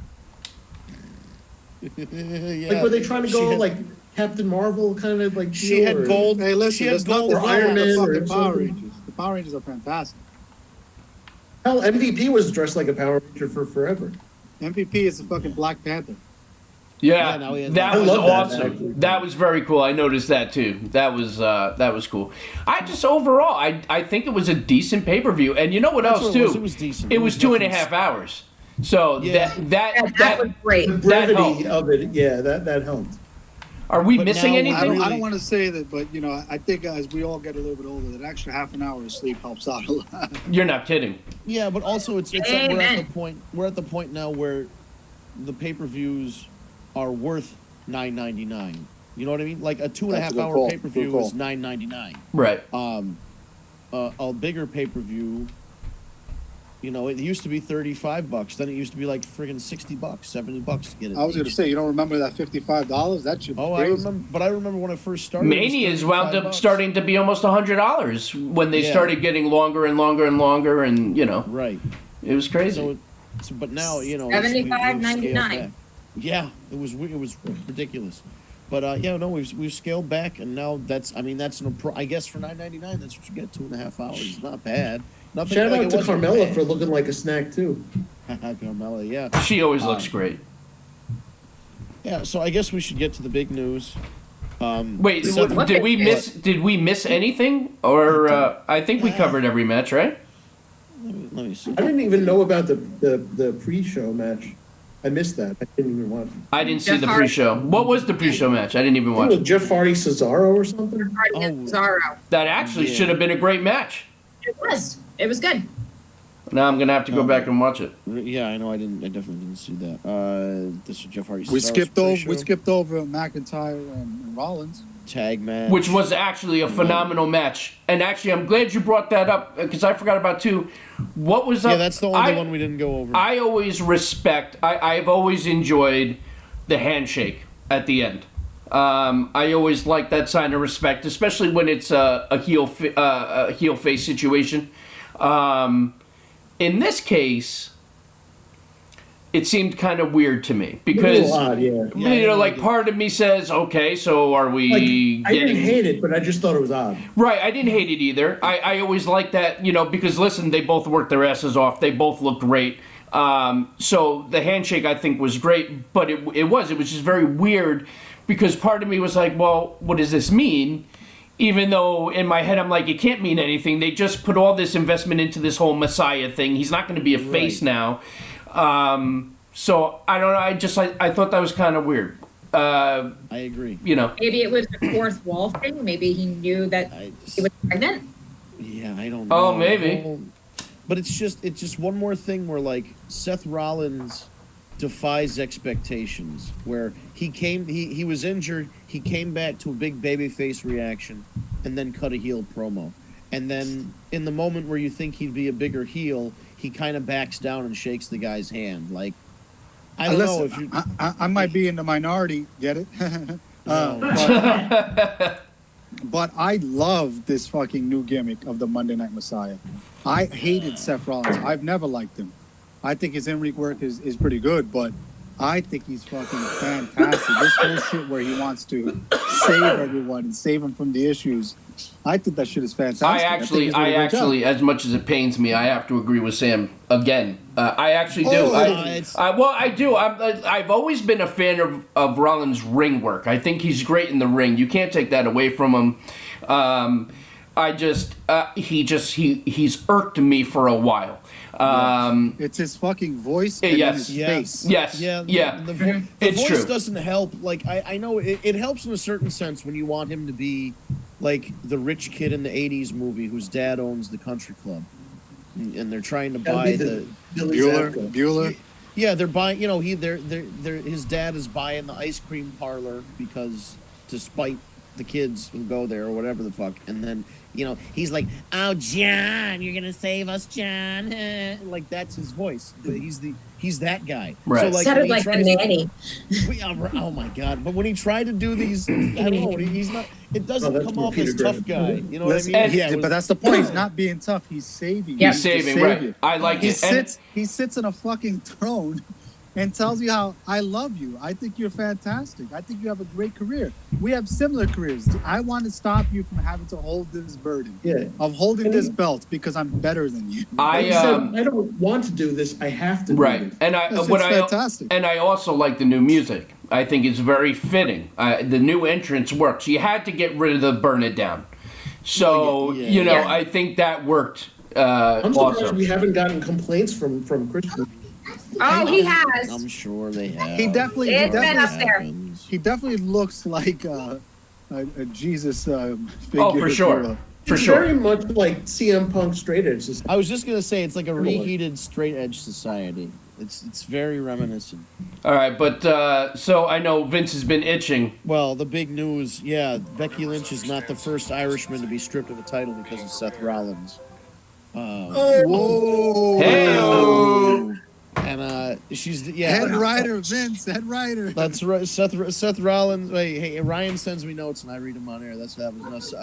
Yeah. Like, were they trying to She go had- like Captain Marvel kind of like? She had deal, or- gold. Hey, listen, she had there's gold. nothing wrong Iron with the Man or fucking Power something. Rangers. The Power Rangers are fantastic. Hell, MVP was dressed like a Power Ranger for forever. MVP is the fucking Black Panther. Yeah, now he has that that. was I love that, awesome. actually. That was very cool. I noticed that too. That was cool. I just overall, I think it was a decent pay-per-view. And you know what That's else what it too? was. It was decent. It It was was 2.5 definitely- hours. So Yeah. That was great. The That brevity helped. of it, yeah, that helped. are we But missing now anything? I Really? don't want to say that, but you know, I think as we all get a little bit older, that extra half an hour of sleep helps out a lot. You're not kidding. Yeah, but also it's we're at Amen. the point now where the pay-per-views are worth $9.99. You know what I mean? Like a 2.5 That's a good hour call. pay-per-view Good call. is $9.99. Right. A bigger pay-per-view, you know, it used to be $35. Then it used to be like friggin' $60, $70 to get it. I was going to each. say, you don't remember that $55? That should be Oh, I crazy. remember, but I remember when I first started. it was Mania's wound up $35. starting to be almost $100 when they Yeah. started getting longer and longer and longer, and you know, Right. it was crazy. So, but now you know. $75.99. Yeah, it was ridiculous, but yeah, no, we've scaled back, and now I guess for $9.99, that's what you get. 2.5 hours. It's not bad. Nothing. Shout like out it to wasn't Carmella bad. for looking like a snack too. Carmella, yeah, She always looks great. yeah. So I guess we should get to the big news. Wait, Seth- did we miss anything? Or I think we covered every match, right? Let me see. I didn't even know about the pre-show match. I missed that. I didn't even watch it. I didn't see Jeff the Hardy. pre-show. What was the pre-show match? I didn't even I watch think it it. was Jeff Hardy Cesaro or something. Hardy and Cesaro. That actually Yeah. should have been a great match. It was. It was good. Now I'm gonna have to go back and watch it. Yeah, I know. I definitely didn't see that. This is Jeff Hardy. We Cesaro's skipped over McIntyre and Rollins. tag match, Which was actually a phenomenal match. And actually, I'm glad you brought that up because I forgot about too. What was up? yeah, that's the only one we didn't go over. I always respect. I've always enjoyed the handshake at the end. I always like that sign of respect, especially when it's a heel face situation. In this case, it seemed kind of weird to me A because little odd, yeah. you know, like part of me says, okay, so are we Like, I getting? didn't hate it, but I just thought it was odd. Right, I didn't hate it either. I always like that, you know, because listen, they both worked their asses off. They both looked great. So the handshake I think was great, but it was just very weird because part of me was like, well, what does this mean? Even though in my head I'm like, it can't mean anything. They just put all this investment into this whole Messiah thing. He's not going to be a face now. So I don't know. I thought that was kind of weird. I agree. You know. Maybe it was the fourth wall thing. Maybe he knew that he was pregnant. Yeah, I don't know. Oh, maybe. But it's just one more thing where like Seth Rollins defies expectations. Where he was injured, he came back to a big babyface reaction, and then cut a heel promo. And then in the moment where you think he'd be a bigger heel, he kind of backs down and shakes the guy's hand. Like I don't know if you. I might be in the minority, get it? But I love this fucking new gimmick of the Monday Night Messiah. I hated Seth Rollins. I've never liked him. I think his in-ring work is pretty good, but I think he's fucking fantastic. This whole shit where he wants to save everyone and save them from the issues, I think that shit is fantastic. I think actually, he's doing a great job. as much as it pains me, I have to agree with Sam again. I actually do. I do. I've always been a fan of Rollins' ring work. I think he's great in the ring. You can't take that away from him. He's irked me for a while. It's his fucking voice and yes. his face. Yes. Yeah, the It's voice true. doesn't help. Like I know it helps in a certain sense when you want him to be like the rich kid in the '80s movie whose dad owns the country club, and they're trying to buy the Billy Zabka. Bueller. yeah they're buying. You know they're his dad is buying the ice cream parlor because to spite the kids who go there or whatever the fuck, and then you know he's like, "Oh, John, you're gonna save us, John." Like that's his voice. But He's that guy. Right. So like, Sounded like the nanny. oh my god! But when he tried to do these, I don't know. He's not. It doesn't come off as tough guy. You know what I mean? Yeah, but that's the point. He's not being tough. He's saving. He's saving, right? I like he it. He sits in a fucking throne and tells you how I love you. I think you're fantastic. I think you have a great career. We have similar careers. I want to stop you from having to hold this burden of holding this belt because I'm better than you. I don't want to do this. I have to. Right, do this. and fantastic. And I also like the new music. I think it's very fitting. The new entrance works. You had to get rid of the burn it down. So I think that worked. I'm surprised awesome. we haven't gotten complaints from Christian. Oh, he has. I'm sure they have. He definitely been up there. He definitely looks like a Jesus figure. Oh, for sure. It's very much like CM Punk straight edge. I was just gonna say it's like a reheated straight edge society. It's very reminiscent. All right, but so I know Vince has been itching. Well, the big news, Becky Lynch is not the first Irishman to be stripped of a title because of Seth Rollins. Whoa! Hey-o! And she's head writer, Vince, head writer. That's right. Seth Rollins. Hey, Ryan sends me notes and I read them on air. That's what happens.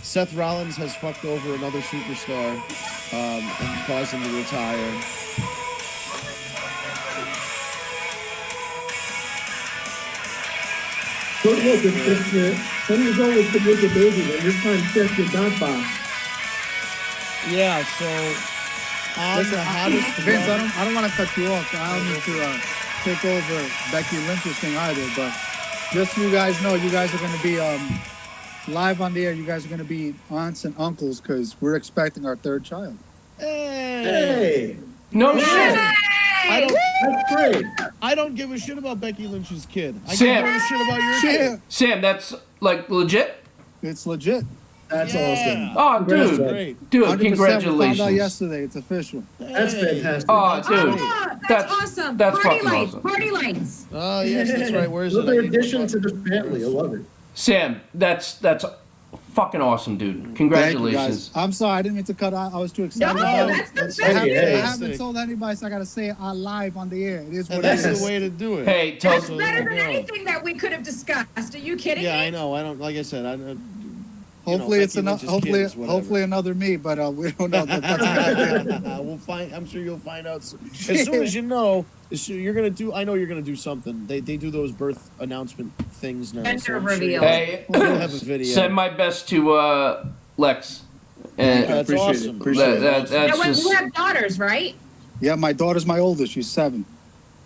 Seth Rollins has fucked over another superstar and caused him to retire. But look, if 10 years old is to make a baby, then this time Seth did not box. Yeah, so Listen, Vince, I don't want to cut you off. I don't need to take over Becky Lynch's thing either, but just so you guys know, you guys are going to be live on the air. You guys are going to be aunts and uncles because we're expecting our third child. Hey! No shit. That's great. I don't give a shit about Becky Lynch's kid. I Sam. give a shit about your kid. Sam, that's like legit? It's legit. That's awesome. Oh, dude. Great. Dude, 100% congratulations. Found out yesterday. It's official. That's fantastic. Oh, dude. That's awesome. That's Party fucking lights. awesome. Party lights. Oh, yes, that's right. Where is Another it? addition to the family. I love it. Sam, that's fucking awesome, dude. Congratulations. Thank you, guys. I'm sorry, I didn't mean to cut out. I was too excited. No, about that's it. the best. I haven't told anybody, so I gotta say it live on the air. It is what it is. That's the way to do it. Hey, tell That's better than anything that we could have discussed. Are you kidding Yeah, me? I know. I don't. Like I said, I don't. Hopefully it's another. Hopefully another me, but we don't know. We'll find. I'm sure you'll find out as soon as you know. You're gonna do. I know you're gonna do something. They do those birth announcement things now. Gender I'm reveal. Sure Hey, you'll have a video. send my best to Lex. And That's awesome. that's Now, when just, you have daughters, right? Yeah, my daughter's my oldest. She's 7.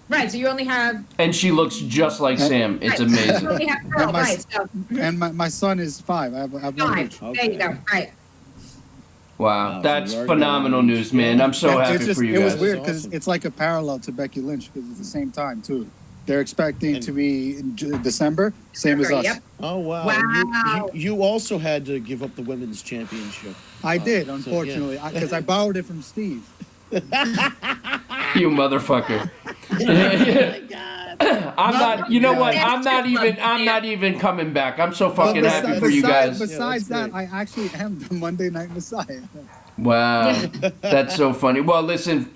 Right. So you only have. and she looks just like Sam. It's right, amazing. You only have girl, And my- right? So And my son is 5. I have one. 5. There you go. Right. Wow, Wow, that's so you are phenomenal going- news, man. I'm so It's happy just- for you It was guys. weird because Awesome. it's like a parallel to Becky Lynch because it's the same time too. They're expecting And- to be in December, same as us. Yep. Oh wow! Wow. You also had to give up the women's championship. I did, so, unfortunately, because I borrowed it from Steve. You motherfucker. I'm not. You know what? I'm not even coming back. I'm so fucking But happy for you guys. Besides Yeah, that, that's I actually am the Monday Night Messiah. Wow, that's so funny. Well, listen,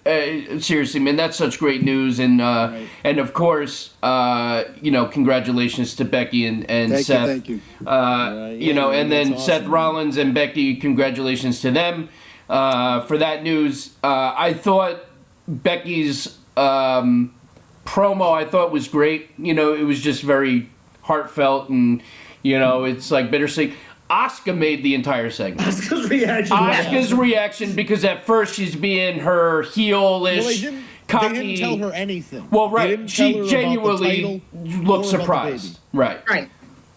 seriously, man, that's such great news, and and of course, congratulations to Becky and Seth. Thank you. And then that's Seth awesome. Rollins and Becky, congratulations to them for that news. I thought Becky's promo I thought was great. You know, it was just very heartfelt, and it's like bittersweet. Asuka made the entire segment. Asuka's reaction, because at first she's being her heelish, Well, they cocky. didn't tell her anything. Well, They right. didn't tell her She about the genuinely title looked or about the surprised. Right. Right.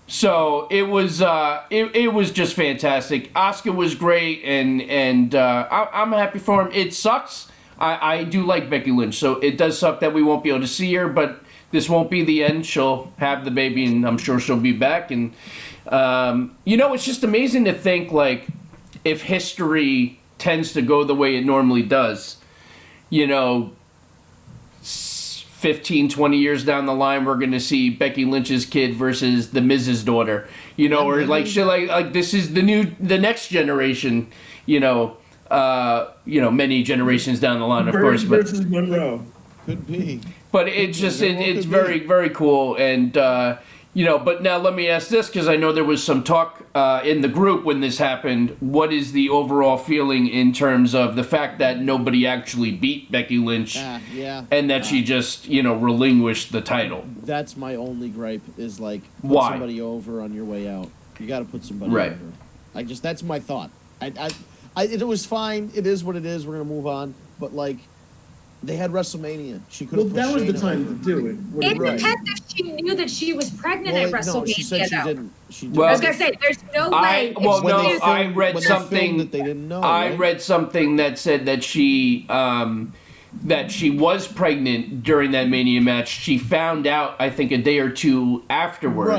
So it was it was just fantastic. Asuka was great, and I'm happy for him. It sucks. I do like Becky Lynch, so it does suck that we won't be able to see her, but this won't be the end. She'll have the baby, and I'm sure she'll be back. And it's just amazing to think, like, if history tends to go the way it normally does, 15, 20 years down the line, we're going to see Becky Lynch's kid versus the Miz's daughter, or like shit like this is the next generation, many generations down the line, of course. But versus Monroe. Could be. But it's just it's very, very cool. And but now let me ask this, because I know there was some talk in the group when this happened. What is the overall feeling in terms of the fact that nobody actually beat Becky Lynch, and that she just relinquished the title? That's my only gripe, is like, put Why? somebody over on your way out. You got to put somebody Right. over. That's my thought. It was fine. It is what it is. We're gonna move on. But like, they had WrestleMania. She could Well, have. that was the Shayna time over. to do it. It depends if she knew that she was pregnant at WrestleMania. No, she said she though. didn't. She didn't. Well, I was gonna say, there's no way. I read when they something filmed it, they didn't know. I right? read something that said that she was pregnant during that Mania match. She found out, I think, a day or two afterwards. Right.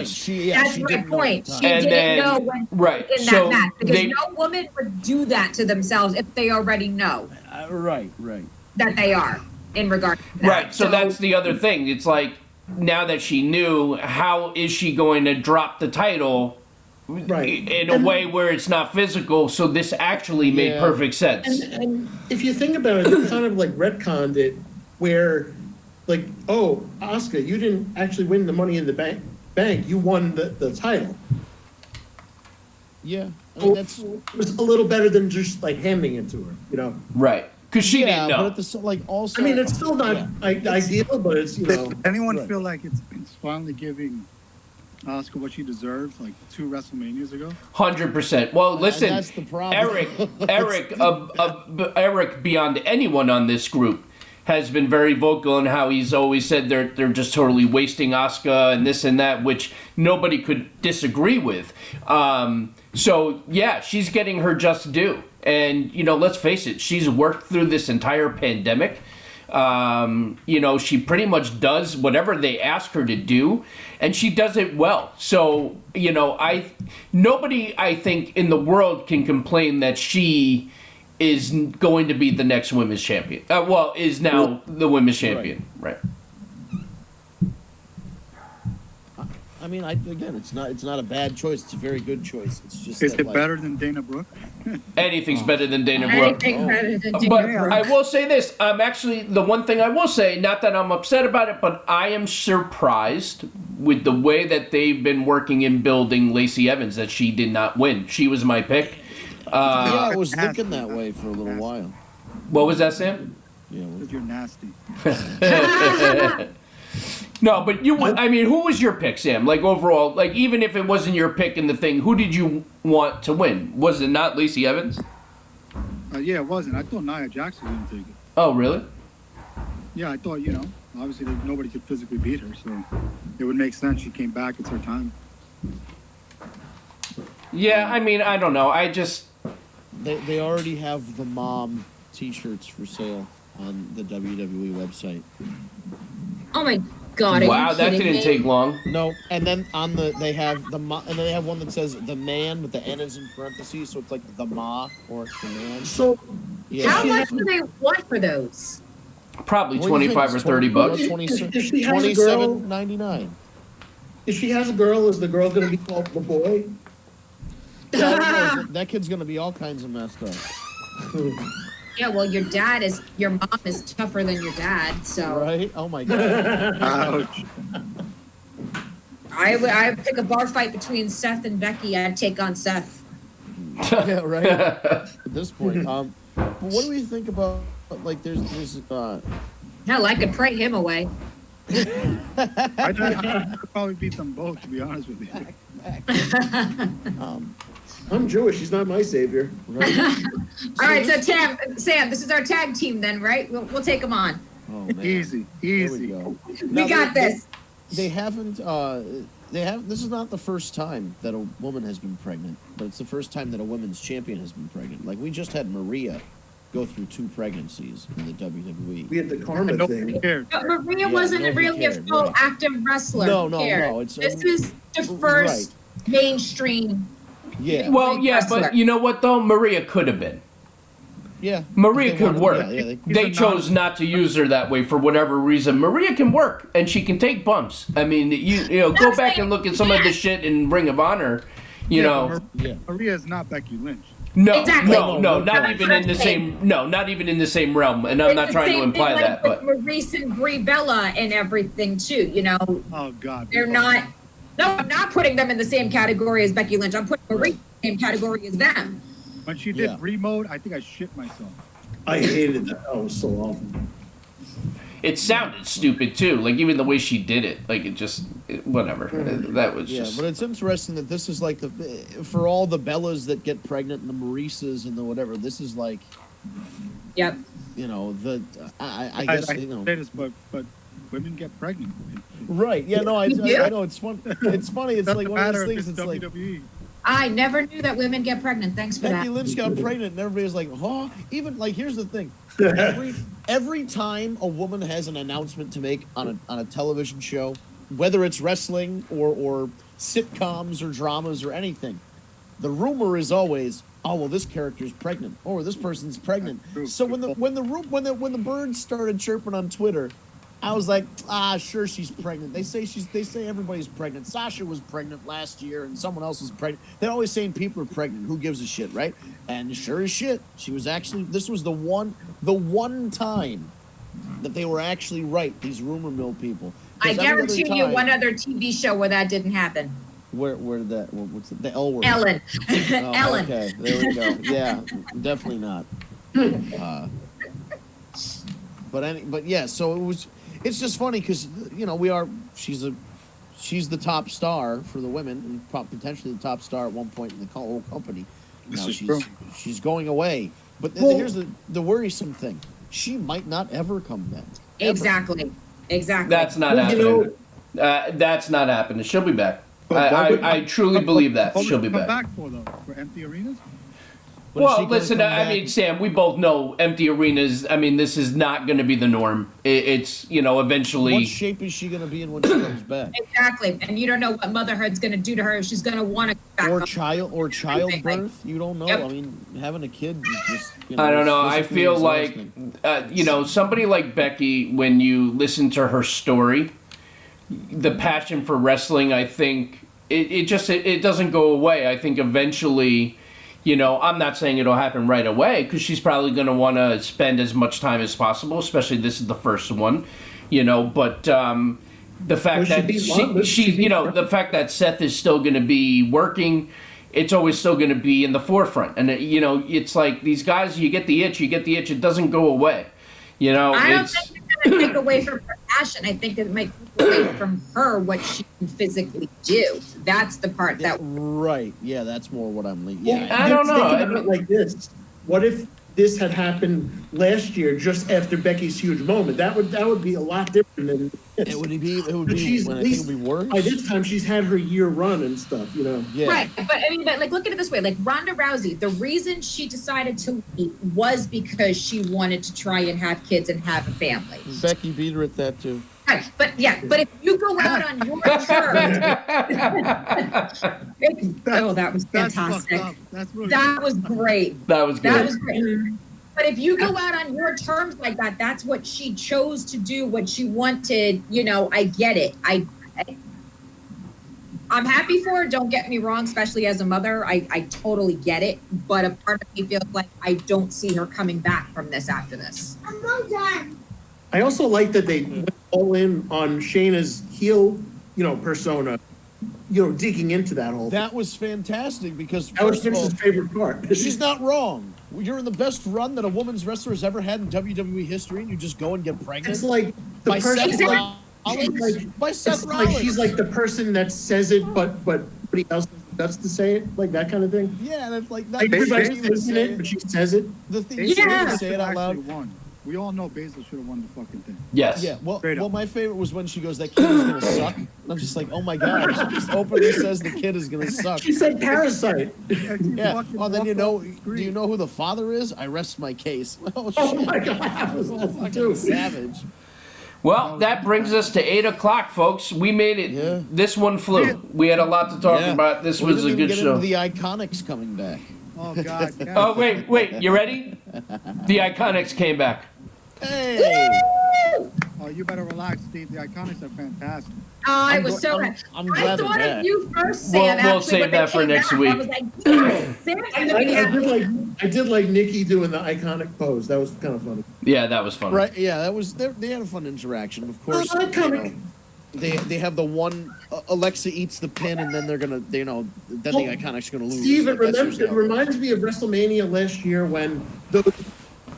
That's she my didn't know point. at the She time. And didn't then- know when right. in So that match, because they- no woman would do that to themselves if they already know Right. that they are in regard to that. Right, so that's the other thing. It's like, now that she knew, how is she going to drop the title Right. in a way where it's not physical? So this actually made Yeah. perfect sense. And if you think about it, they kind of like retconned it, where, like, oh, Asuka, you didn't actually win the Money in the Bank. You won the title. Yeah. I mean, that's. It was a little better than just like handing it to her. Right, because she Yeah, didn't know. but at the like also. I mean, it's still not ideal, but it's Does anyone Right. feel like it's finally giving Asuka what she deserves, like 2 WrestleManias ago? 100%. Well, listen, that's the problem. Eric, beyond anyone on this group, has been very vocal in how he's always said they're just totally wasting Asuka and this and that, which nobody could disagree with. So yeah, she's getting her just due. And let's face it, she's worked through this entire pandemic. She pretty much does whatever they ask her to do, and she does it well. So, nobody, I think, in the world can complain that she is going to be the next women's champion. Is now the women's champion. Right. I mean, again, it's not a bad choice. It's a very good choice. It's just. Is that, it like, better than Dana Brooke? Anything's better than Dana Brooke. Anything better than But Dana Brooke. I will say this. I'm actually, the one thing I will say, not that I'm upset about it, but I am surprised with the way that they've been working in building Lacey Evans, that she did not win. She was my pick. Yeah, I was thinking that way for a little while. What was that, Sam? Yeah. Because you're nasty. No, but who was your pick, Sam? Like, overall, like, even if it wasn't your pick in the thing, who did you want to win? Was it not Lacey Evans? Yeah, it wasn't. I thought Nia Jax was going to take it. Oh, really? Yeah, I thought, obviously nobody could physically beat her, so it would make sense. She came back. It's her time. Yeah, I mean, I don't know. I just... They already have the mom T-shirts for sale on the WWE website. Oh my God! Are wow, you that kidding didn't me? take long. No, and then they have and then they have one that says the man with the N is in parentheses, so it's like the ma or the man. So Yeah. How much do they want for those? Probably What do you think? 25 or 30 bucks. If she has a girl- $27.99. if she has a girl, is the girl going to be called the boy? Yeah, I don't know. That kid's gonna be all kinds of messed up. Yeah, well, your mom is tougher than your dad, so Right? Oh my god. Ouch. I pick a bar fight between Seth and Becky. I'd take on Seth. Yeah, right. At this point. But what do we think about like there's Hell, I could pray him away. I could probably beat them both, to be honest with you. I'm Jewish. He's not my savior. right? All right, so Sam, this is our tag team then, right? We'll take them on. Oh man. Easy. There we go. We Now, got this. They haven't. This is not the first time that a woman has been pregnant, but it's the first time that a women's champion has been pregnant. Like we just had Maria go through 2 pregnancies in the WWE. We had the karma Nobody thing. cared. But Maria Yeah, wasn't nobody really a cared, full right. active wrestler. No, Who cared? it's This is the first mainstream. Yeah. Well, yeah, wrestler. but you know what, though? Maria could have been. Yeah. Maria They could wanted- work. yeah, They chose not to use her that way for whatever reason. Maria can work, and she can take bumps. I mean, go back and look at some of the shit in Ring of Honor. You know, yeah. Maria is not Becky Lynch. No, Exactly. not That's even what in the I'm saying. same. No, not even in the same realm. And I'm It's not the trying to same imply thing, that, like, but with Maurice and Brie Bella and everything too. You know, Oh God. they're not. No, I'm not putting them in the same category as Becky Lynch. I'm putting Maurice in the same category as them. When she did Yeah. remote, I think I shit myself. I hated that. That was so awful. it sounded stupid too. Like even the way she did it, like whatever. That was Yeah, just. but it's interesting that this is like for all the Bellas that get pregnant and the Maurices and the whatever. This is like, Yep. you know, I guess I you know. say this, but women get pregnant. Right? Yeah. No, I Yeah. know it's fun. It's funny. It's like Doesn't one of matter those if things. it's It's like WWE. I never knew that women get pregnant. Thanks for Becky that. Lynch got pregnant, and everybody's like, "Huh?" Even like, here's the thing: every time a woman has an announcement to make on a television show, whether it's wrestling or sitcoms or dramas or anything, the rumor is always, "Oh well, this character's pregnant," or "This person's pregnant." True. So when the birds started chirping on Twitter, I was like, sure, she's pregnant. They say everybody's pregnant. Sasha was pregnant last year, and someone else was pregnant. They're always saying people are pregnant. Who gives a shit, right? And sure as shit, she was actually. This was the one time that they were actually right. These rumor mill people. I 'Cause every other guarantee you time- one other TV show where that didn't happen. Where did that? What's the L word? Ellen. Oh, Ellen. Okay, there we go. Yeah, definitely not. But yeah, so it was. It's just funny because you know she's the top star for the women and potentially the top star at one point in the whole company. Now This is true. she's going away, but Well- here's the worrisome thing: she might not ever come back. Ever. Exactly. That's not Well, you happening. That's not happening. She'll be back. But why would- I truly believe that What would she'll be she come back. back for though? For empty arenas? But is she Well, gonna listen. come I back? mean, Sam, we both know empty arenas. I mean, this is not going to be the norm. It's eventually. What shape is she going to be in when she comes back? Exactly. And you don't know what motherhood's going to do to her if she's going to want to back Or up. childbirth? You don't know. Yep. I mean, having a kid is just. I don't know. I physically feel like, exhausting. somebody like Becky, when you listen to her story, the passion for wrestling, I think it doesn't go away. I think eventually, I'm not saying it'll happen right away because she's probably going to want to spend as much time as possible, especially this is the first one, but the fact that the fact that Seth is still going to be working, it's always still going to be in the forefront. And it's like these guys, you get the itch, it doesn't go away. I don't think it's going to take away from her passion. I think it might take away from her what she can physically do. That's the part that. Right. Yeah, that's more what I'm. Well, Yeah. I don't know. Think about it like this. What if this had happened last year, just after Becky's huge moment? That would be a lot different than this. It would be. But she's When at I think least it would be worse. by this time she's had her year run and stuff. Yeah. Right, but like look at it this way: like Ronda Rousey, the reason she decided to leave was because she wanted to try and have kids and have a family. Becky beat her at that too. Right, but if you go out on your terms, that was That's fantastic. fucked up. That's really That was great. That was good. That was great. But if you go out on your terms like that, that's what she chose to do, what she wanted. I get it. I'm happy for her. Don't get me wrong, especially as a mother. I totally get it. But a part of me feels like I don't see her coming back from this after this. I'm well done. I also like that they went all in on Shayna's heel, persona, digging into that whole thing. That was fantastic because That was first of all, Vince's favorite part. she's not wrong. You're in the best run that a women's wrestler has ever had in WWE history, and you just go and get pregnant It's like the by person Seth Exactly. Rollins. By Seth it's like Rollins. she's like the person that says it, but nobody else has the guts to say it, like that kind of thing. Yeah, and it's like that. Like everybody's she would thinking say it, but she says it. the thing Basil she Yeah. would say it out actually loud. won. We all know Basil should have won the fucking thing. Yes. Yeah, Straight up. my favorite was when she goes, "That kid is gonna suck." And I'm just like, "Oh my god!" She just openly says the kid is gonna suck. She said parasite. Yeah. Oh, then do you know who the father is? I rest my case. Oh shit! Oh my god, that was awesome Fucking too. savage. Well, that brings us to 8:00, folks. We made it. Yeah. This one flew. We had a lot to talk Yeah. about. This We was didn't a even good get show. into the Iconics coming back. Oh God. Oh, wait. You ready? The Iconics came back. Hey! Oh, you better relax, Steve. The Iconics are fantastic. I was so happy. I'm I glad they're thought back. of you first, We'll Sam. actually, save when they that for came next back. week. I was like, yes, Sam's gonna be happy. I did like Nikki doing the iconic pose. That was kind of funny. Yeah, that was fun. Right? Yeah, that was. They had a fun interaction. Of course, Iconic. they have the one Alexa eats the pin, and then they're gonna, then the Iconics are gonna lose. Steve, Like, that's it reminds me of WrestleMania last year when those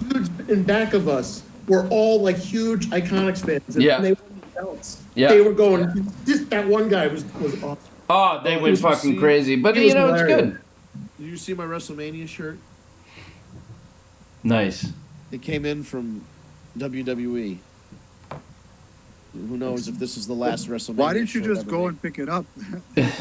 dudes in back of us were all like huge Iconics fans. And Yeah. they wouldn't bounce. Yeah. They were going. Just that one guy was awesome. Oh, they went fucking crazy. But, it was it's hilarious. good. Did you see my WrestleMania shirt? Nice. It came in from WWE. Who knows if this is the last WrestleMania? Why didn't you shirt just ever go made. and pick it up?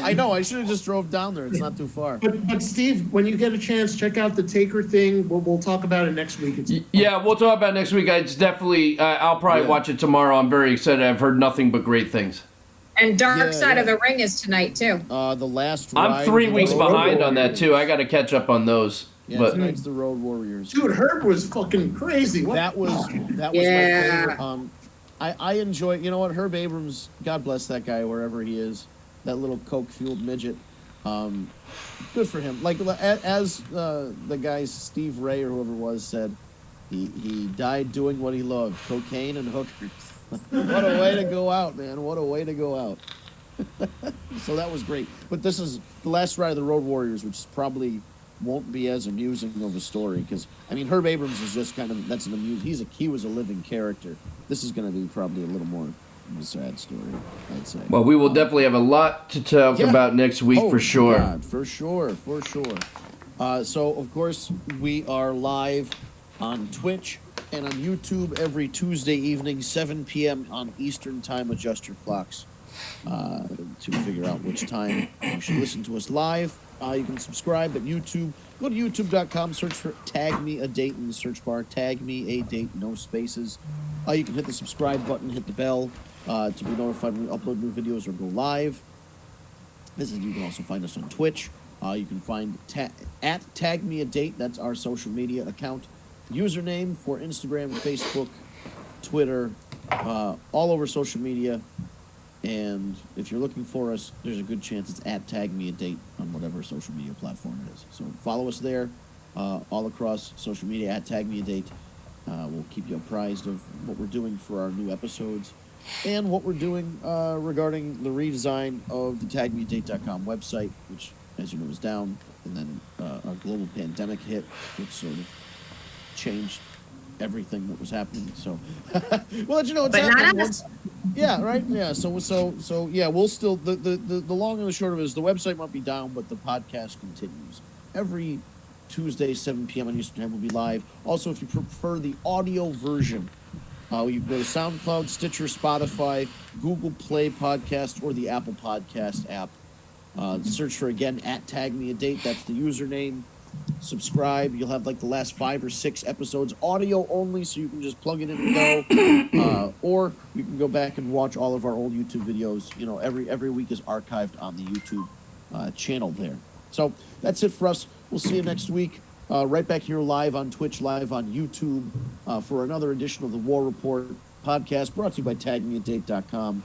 I know. I should have just drove down there. It's not too far. But Steve, when you get a chance, check out the Taker thing. We'll talk about it next week. Yeah, we'll talk about it next week. It's definitely, I'll probably watch it tomorrow. I'm very excited. I've heard nothing but great things. And Dark Side of yeah. the Ring is tonight too. The last. I'm ride 3 of the weeks Road behind on that, Warriors. too. I got to catch up on those. Yeah, But tonight's the Road Warriors. Dude, Herb was fucking crazy. What? That was my Yeah. favorite. I enjoy. You know what, Herb Abrams. God bless that guy wherever he is. That little coke fueled midget. Good for him. Like as the guy Steve Ray or whoever it was said, he died doing what he loved: cocaine and hookers. What a way to go out, man! What a way to go out. So that was great. But this is the last ride of the Road Warriors, which probably won't be as amusing of a story because I mean Herb Abrams is just kind of he was a living character. This is going to be probably a little more of a sad story, I'd say. well, we will definitely have a lot to talk about next week for sure. God, for sure. So of course we are live on Twitch and on YouTube every Tuesday evening, 7 p.m. on Eastern Time. Adjust your clocks to figure out which time you should listen to us live. You can subscribe at YouTube. Go to youtube.com, search for Tag Me a Date in the search bar. Tag Me a Date, no spaces. You can hit the subscribe button, hit the bell to be notified when we upload new videos or go live. You can also find us on Twitch. You can find at Tag Me a Date. That's our social media account. Username for Instagram, Facebook, Twitter, all over social media. And if you're looking for us, there's a good chance it's at Tag Me a Date on whatever social media platform it is. So follow us there, all across social media at Tag Me a Date. We'll keep you apprised of what we're doing for our new episodes and what we're doing regarding the redesign of the TagMeADate.com website, which, as you know, is down. And then a global pandemic hit, which sort of changed everything that was happening. So we'll let you know what's happening once. Yeah, right. Yeah. So yeah, we'll still the long and the short of it is the website might be down, but the podcast continues every Tuesday, 7 p.m. on Eastern Time. Will be live. Also, if you prefer the audio version, you can go to SoundCloud, Stitcher, Spotify, Google Play Podcast, or the Apple Podcast app. Search for again at Tag Me a Date. That's the username. Subscribe. You'll have like the last 5 or 6 episodes audio only, so you can just plug it in and go. Or you can go back and watch all of our old YouTube videos. You know, every week is archived on the YouTube channel there. So that's it for us. We'll see you next week. Right back here live on Twitch, live on YouTube for another edition of the War Report podcast brought to you by TagMeADate.com.